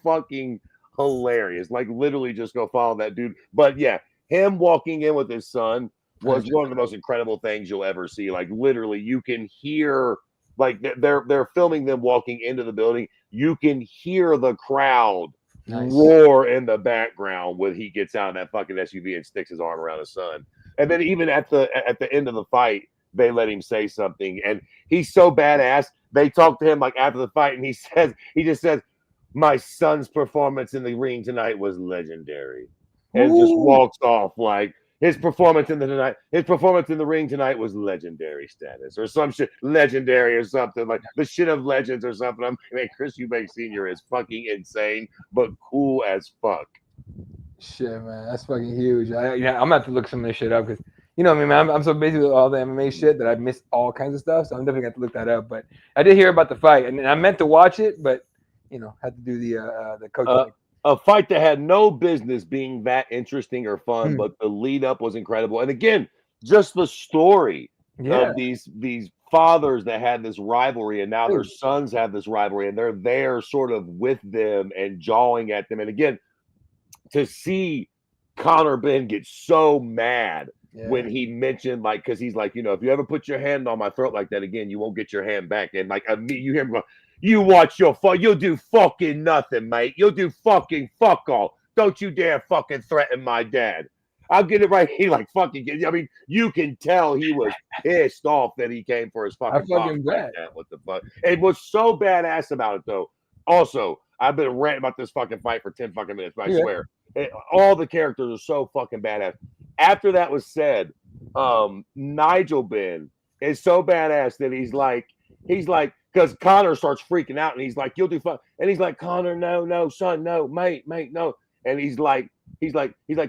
fucking hilarious. Like literally just go follow that dude. But yeah, him walking in with his son was one of the most incredible things you'll ever see. Like literally you can hear, like they're filming them walking into the building. You can hear the crowd roar in the background when he gets out of that fucking SUV and sticks his arm around his son. And then even at the end of the fight, they let him say something, and he's so badass. They talk to him like after the fight, and he just says, "My son's performance in the ring tonight was legendary," and just walks off like his performance in the ring tonight was legendary status or some shit, legendary or something like the shit of legends or something. I mean, Chris Eubank Sr. is fucking insane, but cool as fuck. Shit, man, that's fucking huge. I'm gonna have to look some of this shit up because you know what I mean, man. I'm so busy with all the MMA shit that I missed all kinds of stuff. So I'm definitely gonna have to look that up. But I did hear about the fight, and I meant to watch it, but had to do the coach. A fight that had no business being that interesting or fun, but the lead up was incredible. And again, just the story of these fathers that had this rivalry, and now their sons have this rivalry, and they're there sort of with them and jawing at them. And again, to see Conor Ben get so mad when he mentioned, like, because he's like, if you ever put your hand on my throat like that again, you won't get your hand back. And like, you hear him go, "You watch your you'll do fucking nothing, mate. You'll do fucking fuck all. Don't you dare fucking threaten my dad." I'll get it right. He like fucking. I mean, you can tell he was pissed off that he came for his fucking box like that. What the fuck? And what's so badass about it though. Also, I've been ranting about this fucking fight for 10 fucking minutes, but I swear, all the characters are so fucking badass. After that was said, Nigel Ben is so badass that he's like, because Connor starts freaking out and he's like, "You'll do fun," and he's like, "Connor, no, son, no, mate, no," and he's like,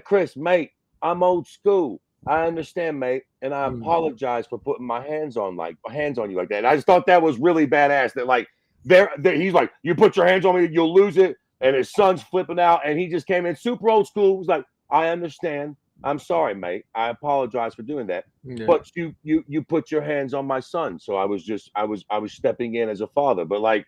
"Chris, mate, I'm old school. I understand, mate, and I apologize for putting my hands on you like that." And I just thought that was really badass. That like, he's like, "You put your hands on me, you'll lose it," and his son's flipping out, and he just came in super old school. He was like, "I understand. I'm sorry, mate. I apologize for doing that. Yeah. But you put your hands on my son." So I was stepping in as a father. But like,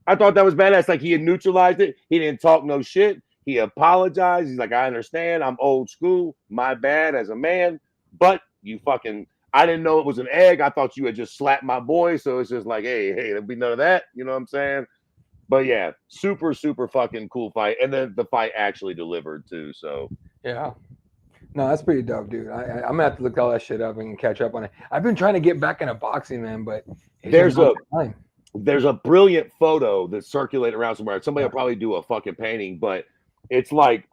I thought that was badass. Like he had neutralized it. He didn't talk no shit. He apologized. He's like, "I understand. I'm old school. My bad as a man. But I didn't know it was an egg. I thought you had just slapped my boy. So it's just like, hey, there'll be none of that. You know what I'm saying?" But yeah, super, super fucking cool fight. And then the fight actually delivered too. So yeah. No, that's pretty dope, dude. I'm gonna have to look all that shit up and catch up on it. I've been trying to get back into boxing, man, but there's a brilliant photo that circulated around somewhere. Somebody will probably do a fucking painting, but it's like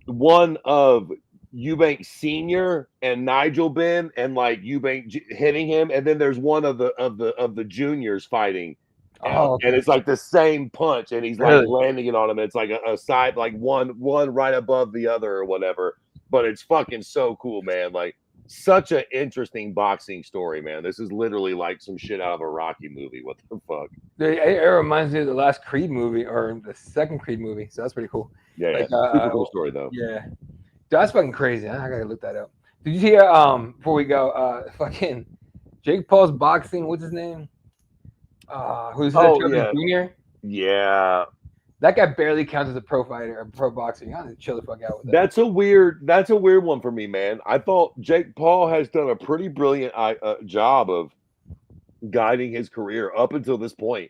one of Eubank Senior and Nigel Ben, and like Eubank hitting him, and then there's one of the juniors fighting. And it's like the same punch, and he's like landing it on him. It's like a side, like one right above the other or whatever. But it's fucking so cool, man. Like such an interesting boxing story, man. This is literally like some shit out of a Rocky movie. What the fuck? It reminds me of the last Creed movie or the second Creed movie. So that's pretty cool. Yeah, like, super cool story though. Yeah, that's fucking crazy. I gotta look that up. Did you hear? Before we go, fucking Jake Paul's boxing. What's his name? Who's Jr.? Yeah. That guy barely counts as a pro fighter or pro boxer. You gotta chill the fuck out with that. That's a weird one for me, man. I thought Jake Paul has done a pretty brilliant job of guiding his career up until this point.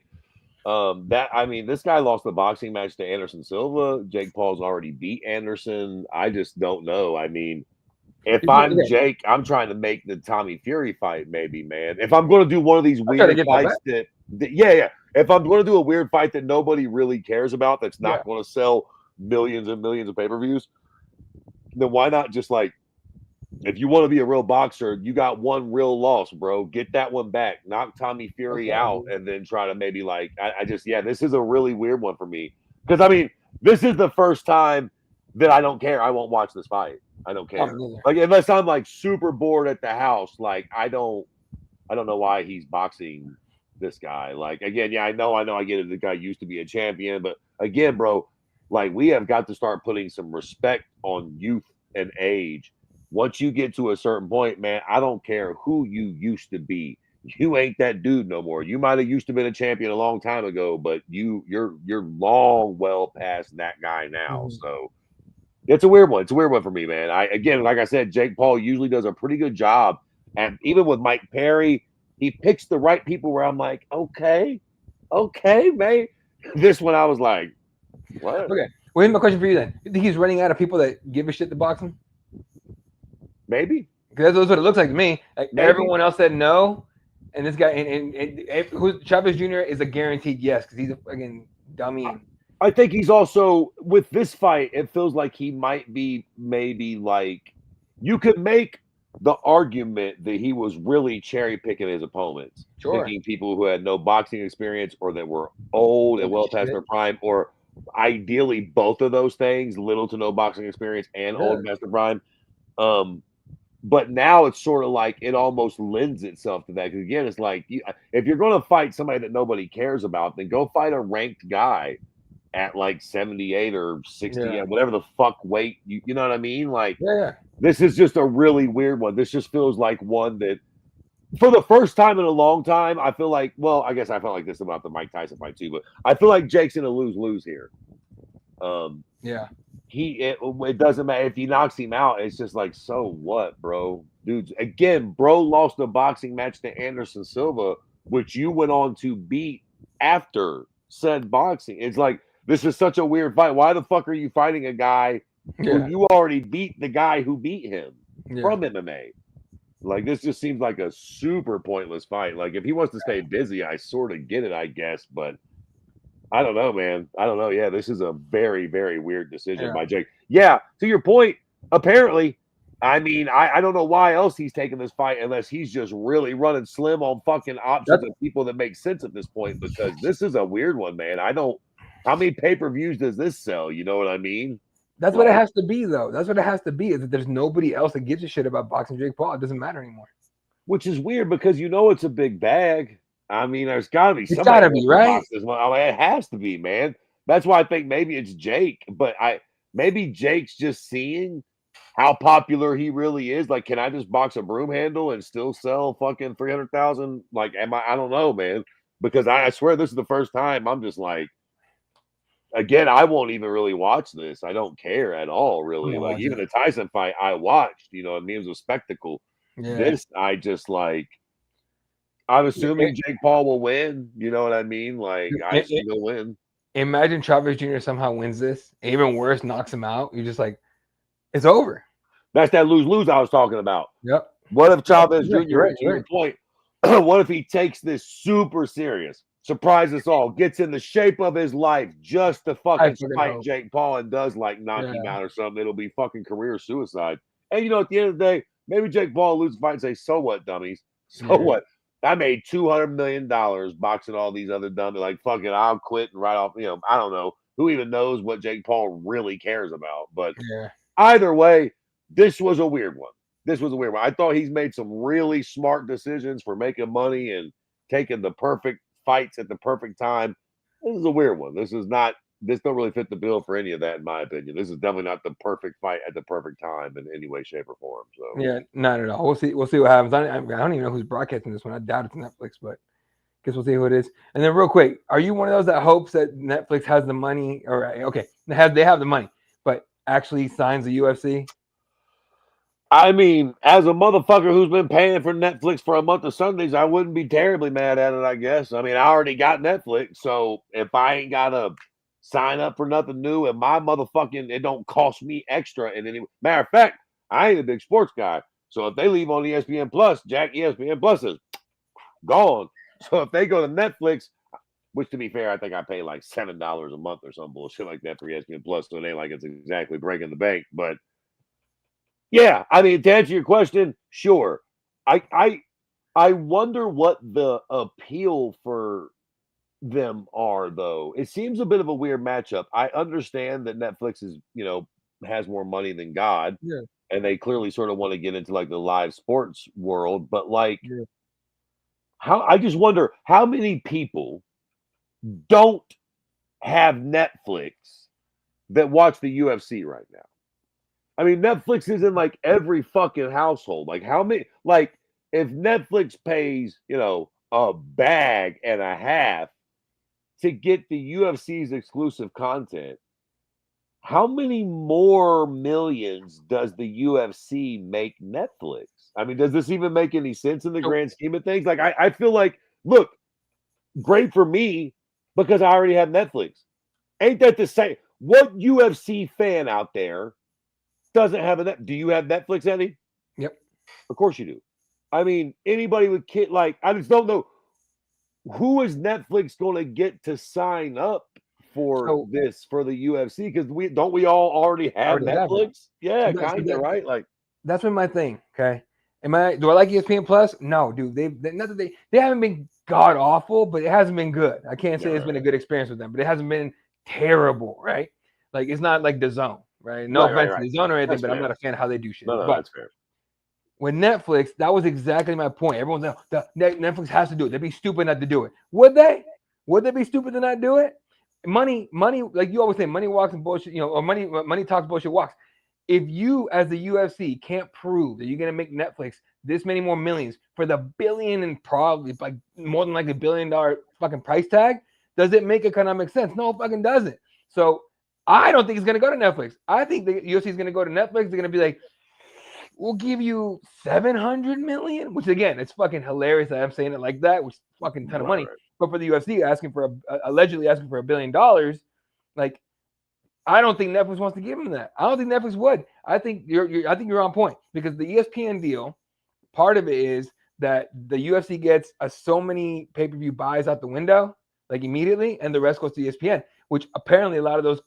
This guy lost the boxing match to Anderson Silva. Jake Paul's already beat Anderson. I just don't know. I mean, if I'm Jake, I'm trying to make the Tommy Fury fight, maybe, man. If I'm going to do one of these weird fights if I'm going to do a weird fight that nobody really cares about, that's not going to sell millions and millions of pay-per-views, then why not just like, if you want to be a real boxer, you got one real loss, bro. Get that one back. Knock Tommy Fury out, and then try to maybe like, this is a really weird one for me. Because, I mean, this is the first time that I don't care. I won't watch this fight. I don't care. Like, unless I'm like super bored at the house, like I don't know why he's boxing this guy. Like, again, I know I get it. The guy used to be a champion, but again, bro, like we have got to start putting some respect on youth and age. Once you get to a certain point, man, I don't care who you used to be. You ain't that dude no more. You might have used to been a champion a long time ago, but you're long well past that guy now. So it's a weird one. It's a weird one for me, man. Like I said, Jake Paul usually does a pretty good job. And even with Mike Perry, he picks the right people where I'm like, okay, mate. This one I was like, what? Okay. Well, here's my question for you then. You think he's running out of people that give a shit to boxing? Maybe. Because that's what it looks like to me. Like everyone else said no. And this guy, and Chavez Jr. is a guaranteed yes because he's a fucking dummy. I think he's also, with this fight, it feels like he might be maybe like, you could make the argument that he was really cherry picking his opponents, picking people who had no boxing experience or that were old and well past their prime, or ideally both of those things, little to no boxing experience and old past their prime. But now it's sort of like it almost lends itself to that. Because again, it's like if you're going to fight somebody that nobody cares about, then go fight a ranked guy at like 78 or 60, whatever the fuck weight. You know what I mean? Like, this is just a really weird one. This just feels like one that, for the first time in a long time, I feel like, well, I guess I felt like this about the Mike Tyson fight too, but I feel like Jake's in a lose-lose here. It doesn't matter if he knocks him out. It's just like, so what, bro? Dudes, again, bro lost a boxing match to Anderson Silva, which you went on to beat after said boxing. It's like, this is such a weird fight. Why the fuck are you fighting a guy who you already beat the guy who beat him Yeah. from MMA. Like, this just seems like a super pointless fight. Like, if he wants to stay busy, I sort of get it, I guess. But I don't know, man. I don't know. Yeah, this is a very, very weird decision Yeah. by Jake. Yeah, to your point, apparently, I mean, I don't know why else he's taking this fight unless he's just really running slim on fucking options and people that make sense at this point, because this is a weird one, man. I don't. How many pay-per-views does this sell? You know what I mean? That's what it has to be, though. That's what it has to be, is that there's nobody else that gives a shit about boxing Jake Paul. It doesn't matter anymore. Which is weird because you know it's a big bag. I mean, there's got to be somebody. It's got to be, right? I mean, it has to be, man. That's why I think maybe it's Jake, but maybe Jake's just seeing how popular he really is. Like, can I just box a broom handle and still sell fucking 300,000? Like, I don't know, man. Because I swear this is the first time I'm just like, again, I won't even really watch this. I don't care at all, really. Like, even the Tyson fight I watched, you know what I mean? It was a spectacle. Yeah. This, I just like, I'm assuming Jake Paul will win. You know what I mean? Like, I assume he'll win. Imagine Chavez Jr. somehow wins this. Even worse, knocks him out. You're just like, it's over. That's that lose-lose I was talking about. Yep. What if Chavez Jr., to your point, what if he takes this super serious, surprise us all, gets in the shape of his life just to fucking fight Jake Paul and does like knock him out or something? It'll be fucking career suicide. And you know, at the end of the day, maybe Jake Paul loses the fight and say, so what, dummies? So what? I made $200 million boxing all these other dummies. Like, fucking, I'll quit and write off. You know, I don't know. Who even knows what Jake Paul really cares about? But either way, this was a weird one. This was a weird one. I thought he's made some really smart decisions for making money and taking the perfect fights at the perfect time. This is a weird one. This don't really fit the bill for any of that, in my opinion. This is definitely not the perfect fight at the perfect time in any way, shape, or form. So yeah, not at all. We'll see what happens. I don't even know who's broadcasting this one. I doubt it's Netflix, but guess we'll see who it is. And then real quick, are you one of those that hopes that Netflix has the money, or they have the money, but actually signs the UFC? I mean, as a motherfucker who's been paying for Netflix for a month of Sundays, I wouldn't be terribly mad at it, I guess. I mean, I already got Netflix, so if I ain't got to sign up for nothing new and my motherfucking, it don't cost me extra in any matter of fact, I ain't a big sports guy. So if they leave on ESPN Plus, Jack, ESPN Plus is gone. So if they go to Netflix, which to be fair, I think I pay like $7 a month or some bullshit like that for ESPN Plus, so it ain't like it's exactly breaking the bank, but yeah, I mean, to answer your question, sure. I wonder what the appeal for them are, though. It seems a bit of a weird matchup. I understand that Netflix is, has more money than God, and they clearly sort of want to get into like the live sports world. But like, I just wonder how many people don't have Netflix that watch the UFC right now. I mean, Netflix is in like every fucking household. Like, how many? Like, if Netflix pays, a bag and a half to get the UFC's exclusive content, how many more millions does the UFC make Netflix? I mean, does this even make any sense in the grand scheme of things? Like, I feel like, look, great for me because I already have Netflix. Ain't that the same? What UFC fan out there doesn't have a do you have Netflix, Eddie? Yep. Of course you do. I mean, anybody with kid, like, I just don't know who is Netflix going to get to sign up for this for the UFC, because we all already have Netflix? Yeah, kind of, right? Like, that's been my thing. Okay. Do I like ESPN Plus? No, dude. They haven't been god awful, but it hasn't been good. I can't say it's been a good experience with them, but it hasn't been terrible, right? Like, it's not like The Zone. Right. No offense to The Zone or anything, but I'm not a fan of how they do shit. No, that's fair. With Netflix, that was exactly my point. Everyone's like, Netflix has to do it. They'd be stupid not to do it. Would they? Would they be stupid to not do it? Money, like you always say, money walks and bullshit, or money talks, bullshit walks. If you, as the UFC, can't prove that you're gonna make Netflix this many more millions for the billion and probably like more than like $1 billion fucking price tag, does it make economic sense? No, it fucking doesn't. So I don't think it's going to go to Netflix. I think the UFC is going to go to Netflix. They're going to be like, we'll give you 700 million, which again, it's fucking hilarious that I'm saying it like that, which is fucking ton of money. But for the UFC allegedly asking for $1 billion, like, I don't think Netflix wants to give him that. I don't think Netflix would. I think you're on point because the ESPN deal, part of it is that the UFC gets so many pay-per-view buys out the window, like immediately, and the rest goes to ESPN, which apparently a lot of those,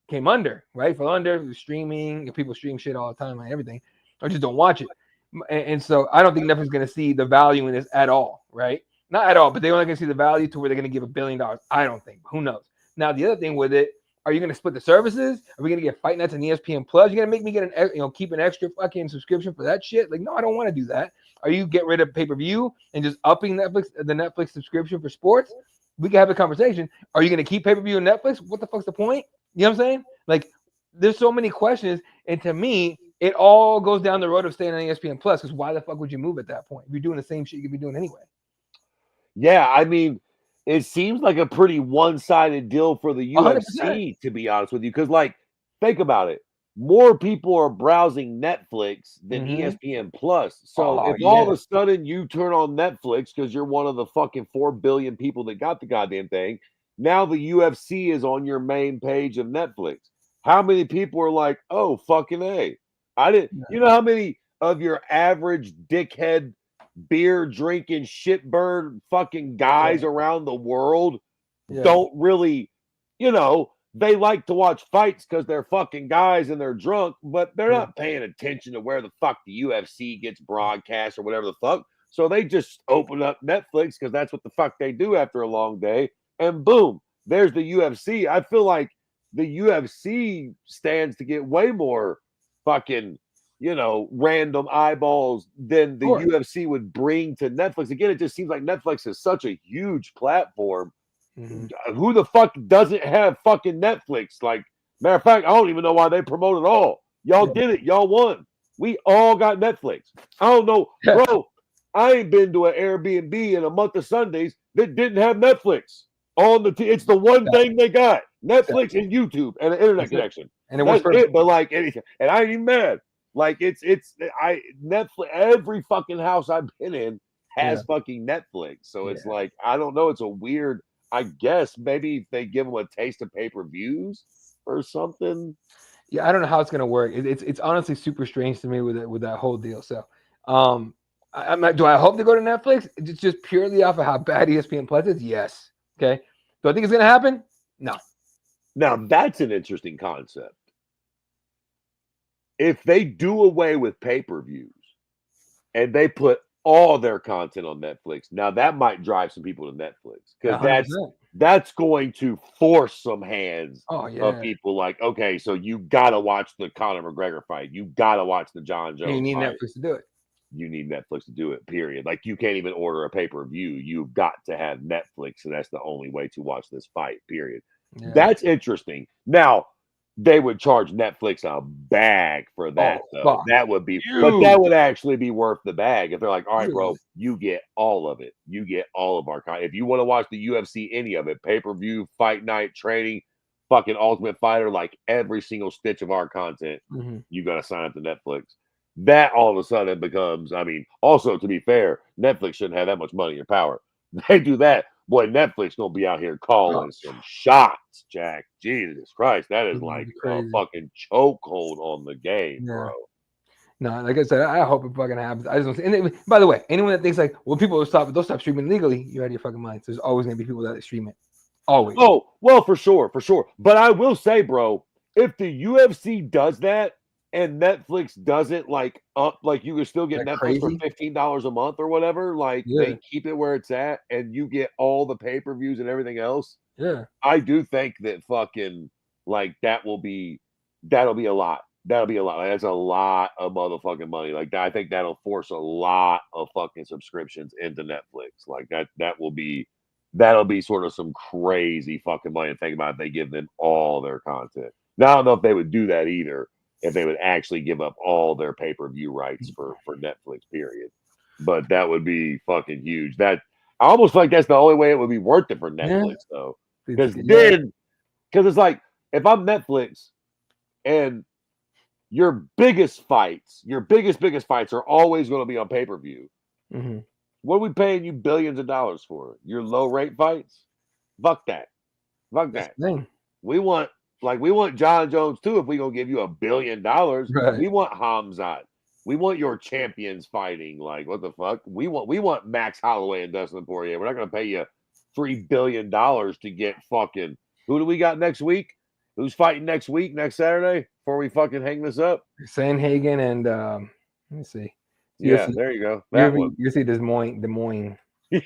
came under, right? Fell under streaming. People stream shit all the time and everything, or just don't watch it. And so I don't think Netflix is going to see the value in this at all, right? Not at all, but they're only going to see the value to where they're going to give $1 billion. I don't think. Who knows? Now, the other thing with it, are you going to split the services? Are we going to get Fight Nights and ESPN Plus? You're going to make me get keep an extra fucking subscription for that shit? Like, no, I don't want to do that. Are you get rid of pay-per-view and just upping the Netflix subscription for sports? We can have a conversation. Are you going to keep pay-per-view on Netflix? What the fuck's the point? You know what I'm saying? Like, there's so many questions. And to me, it all goes down the road of staying on ESPN Plus, because why the fuck would you move at that point? If you're doing the same shit you could be doing anyway. Yeah, I mean, it seems like a pretty one-sided deal for the 100%. UFC, to be honest with you. Because, like, think about it. More people are browsing Netflix than ESPN Plus. So if all of a sudden you turn on Netflix because you're one of the fucking 4 billion people that got the goddamn thing, now the UFC is on your main page of Netflix. How many people are like, oh, fucking A? I didn't. You know how many of your average dickhead beer drinking shitbird fucking guys around the world don't really, they like to watch fights because they're fucking guys and they're drunk, but they're not paying attention to where the fuck the UFC gets broadcast or whatever the fuck. So they just open up Netflix because that's what the fuck they do after a long day. And boom, there's the UFC. I feel like the UFC stands to get way more fucking, random eyeballs than the UFC would bring to Netflix. Again, it just seems like Netflix is such a huge platform. Who the fuck doesn't have fucking Netflix? Like, matter of fact, I don't even know why they promote it all. Y'all did it. Y'all won. We all got Netflix. I don't know, bro. I ain't been to an Airbnb in a month of Sundays that didn't have Netflix on the. It's the one thing they got: Netflix and YouTube and an internet connection. And it That's was it. But like, and I ain't even mad. Like Netflix. Every fucking house I've been in has fucking Netflix. So it's like, I don't know. It's a weird. I guess maybe if they give them a taste of pay-per-views or something. Yeah, I don't know how it's gonna work. It's honestly super strange to me with that whole deal. So, I'm not. Do I hope to go to Netflix? It's just purely off of how bad ESPN Plus is. Yes. Okay. Do I think it's gonna happen? No. Now that's an interesting concept. If they do away with pay-per-views and they put all their content on Netflix, now that might drive some people to Netflix because that's going to force some hands of people. Like, okay, so you gotta watch the Conor McGregor fight, you gotta watch the John Jones. You need fight. Netflix to do it. You need Netflix to do it. Period. Like, you can't even order a pay-per-view. You've got to have Netflix, and that's the only way to watch this fight. Period. Yeah. That's interesting. Now, they would charge Netflix a bag for that, though. That would be, but that would actually be worth the bag if they're like, all right, bro, you get all of it. You get all of our content. If you want to watch the UFC, any of it, pay-per-view, fight night, training, fucking Ultimate Fighter, like every single stitch of our content, you got to sign up to Netflix. That all of a sudden becomes, I mean, also, to be fair, Netflix shouldn't have that much money or power. They do that. Boy, Netflix gonna be out here calling some shots, Jack. Jesus Christ, that is like a fucking chokehold on the game, bro. No, like I said, I hope it fucking happens. I just don't. And by the way, anyone that thinks like, well, people will stop streaming legally, you're out of your fucking mind. So there's always gonna be people that stream it. Always. Oh, well, for sure. But I will say, bro, if the UFC does that and Netflix doesn't like you can still get Netflix for $15 a month or whatever, like they keep it where it's at and you get all the pay-per-views and everything else. Yeah. I do think that fucking like that'll be a lot. That'll be a lot. Like, that's a lot of motherfucking money. Like I think that'll force a lot of fucking subscriptions into Netflix. Like that'll be sort of some crazy fucking money. And think about if they give them all their content. Now I don't know if they would do that either. If they would actually give up all their pay-per-view rights for Netflix, period. But that would be fucking huge. That I almost feel like that's the only way it would be worth it for Netflix, though. Because it's like, if I'm Netflix and your biggest fights are always going to be on pay-per-view. What are we paying you billions of dollars for? Your low-rate fights? Fuck that. We want Like, we want John Jones too. If we gonna give you $1 billion, Right. we want Hamzat. We want your champions fighting. Like, what the fuck? We want Max Holloway and Dustin Poirier. We're not gonna pay you $3 billion to get fucking. Who do we got next week? Who's fighting next week, next Saturday? Before we fucking hang this up. Sandhagen and let me see. Yeah, UFC, there you go. That one. You see Des Moines.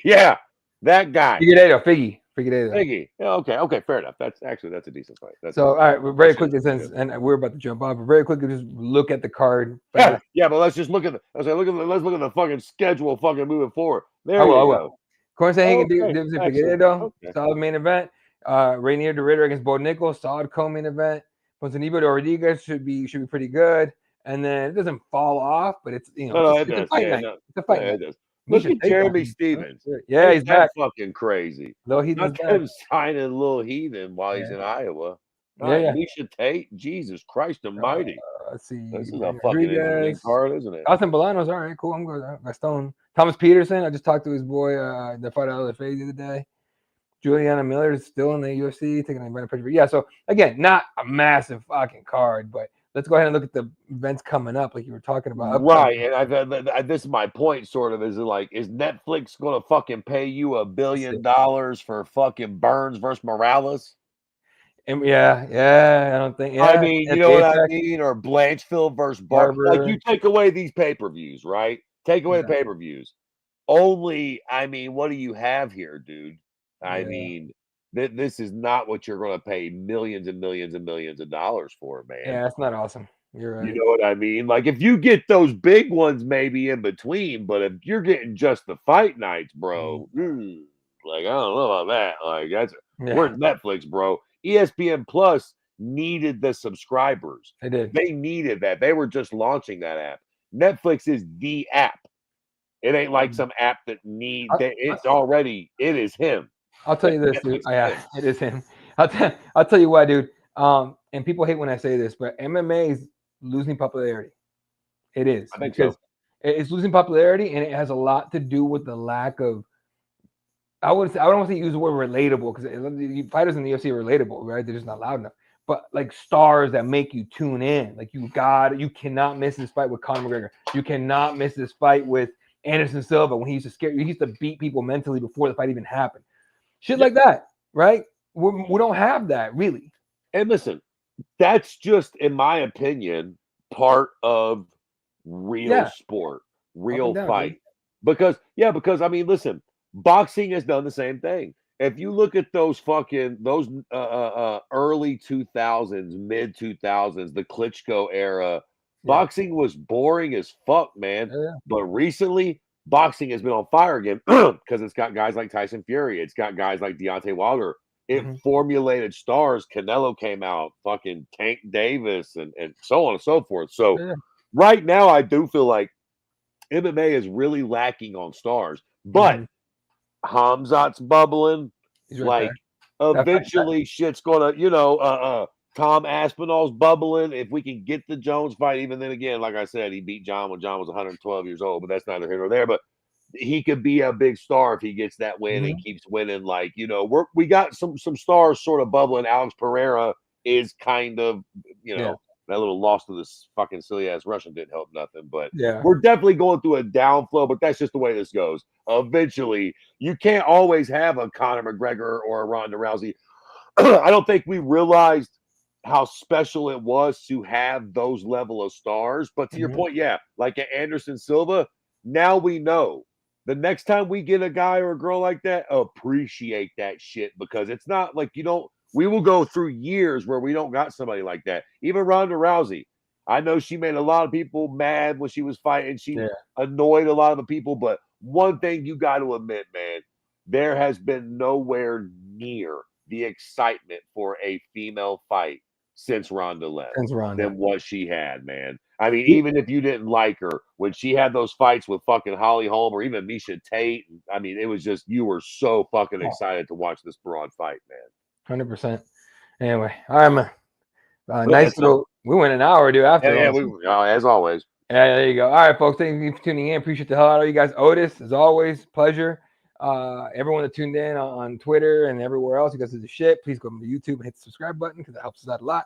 Yeah, that guy. Figgy. Figgy. Yeah, okay, fair enough. That's a decent fight. So all right, very quickly, and we're about to jump off, but very quickly, just look at the card. Yeah, but let's just look at let's look at the fucking schedule, fucking moving forward. There you go. Corn Sandhagen, Figueiredo, solid main event. Rainier de Ritter against Bo Nichols, solid co-main event. Ponzinibbio de Rodriguez should be pretty good. And then it doesn't fall off, but it's it's a fight night. It's a fight night. Look at Jeremy Stevens. Yeah, he's back. Fucking crazy. Lil Heathen's not him signing Lil Heathen while he's in Iowa. Misha Tate. Jesus Christ Almighty. Let's see. This is a fucking interesting card, isn't it? Austin Bolano's all right. Cool. I'm going by Stone. Thomas Peterson. I just talked to his boy, the fight out of the the other day. Juliana Miller is still in the UFC taking a picture. Yeah. So again, not a massive fucking card, but let's go ahead and look at the events coming up, like you were talking about. Right, and this is my point. Sort of is Netflix going to fucking pay you $1 billion for fucking Burns versus Morales? And I don't think. Yeah, I mean, you know what I mean, or Blanchfield versus Barber. Like, you take away these pay-per-views, right? Take away the pay-per-views. Only, I mean, what do you have here, dude? I mean, this is not what you're going to pay millions and millions and millions of dollars for, man. Yeah, that's not awesome. You're right. You know what I mean? Like, if you get those big ones, maybe in between, but if you're getting just the fight nights, bro, like, I don't know about that. Like, where's Netflix, bro? ESPN Plus needed the subscribers. They did. They needed that. They were just launching that app. Netflix is the app. It ain't like some app that it is him. I'll tell you this, dude. It is him. I'll tell you why, dude. And people hate when I say this, but MMA is losing popularity. It is. I think so. It's losing popularity, and it has a lot to do with the lack of. I don't want to use the word relatable, because fighters in the UFC are relatable, right? They're just not loud enough. But like stars that make you tune in, like you cannot miss this fight with Conor McGregor. You cannot miss this fight with Anderson Silva when he used to beat people mentally before the fight even happened. Shit like that, right? We don't have that, really. And listen, that's just, in my opinion, part of real sport, real fight. Because I mean, listen, boxing has done the same thing. If you look at those early 2000s, mid 2000s, the Klitschko era, boxing was boring as fuck, man. Yeah. But recently, boxing has been on fire again because it's got guys like Tyson Fury. It's got guys like Deontay Wilder. It formulated stars. Canelo came out, fucking Tank Davis, and so on and so forth. So right now, I do feel like MMA is really lacking on stars. But Hamzat's bubbling. Like, eventually shit's gonna, Tom Aspinall's bubbling. If we can get the Jones fight, even then again, like I said, he beat John when John was 112 years old, but that's neither here nor there. But he could be a big star if he gets that win and keeps winning. Like, we got some stars sort of bubbling. Alex Pereira is kind of, that little loss to this fucking silly ass Russian didn't help nothing. But we're definitely going through a downflow, but that's just the way this goes. Eventually, you can't always have a Conor McGregor or a Ronda Rousey. I don't think we realized how special it was to have those level of stars. But to your point, like at Anderson Silva, now we know. The next time we get a guy or a girl like that, appreciate that shit, because it's not like we will go through years where we don't got somebody like that. Even Ronda Rousey. I know she made a lot of people mad when she was fighting. She annoyed a lot of the people. But one thing you got to admit, man, there has been nowhere near the excitement for a female fight since Ronda left than what she had, man. I mean, even if you didn't like her, when she had those fights with fucking Holly Holm or even Misha Tate, I mean, it was just, you were so fucking excited to watch this broad fight, man. 100%. Anyway, all right, man. Nice little. We went an hour, dude. After as always. Yeah, there you go. All right, folks. Thank you for tuning in. Appreciate the hell out of you guys. Otis, as always, pleasure. Everyone that tuned in on Twitter and everywhere else, you guys do the shit. Please go to YouTube and hit the subscribe button because it helps us out a lot.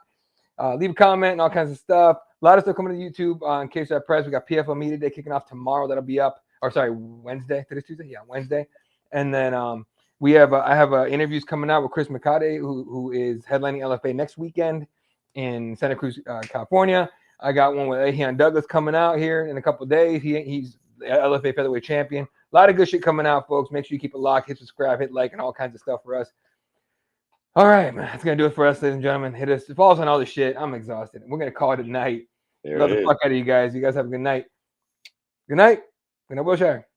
Leave a comment and all kinds of stuff. A lot of stuff coming to YouTube on Cageside Press. We got PFL Media Day kicking off tomorrow. That'll be up. Or sorry, Wednesday. Today's Tuesday. Yeah, Wednesday. And then I have interviews coming out with Chris McCade, who is headlining LFA next weekend in Santa Cruz, California. I got one with Ahian Douglas coming out here in a couple of days. He's the LFA featherweight champion. A lot of good shit coming out, folks. Make sure you keep it locked, hit subscribe, hit like, and all kinds of stuff for us. All right, man. That's going to do it for us, ladies and gentlemen. Hit us. Follow us on all this shit. I'm exhausted. We're going to call it a night. Love the fuck out of you guys. You guys have a good night. Good night. Good night, Wilshire.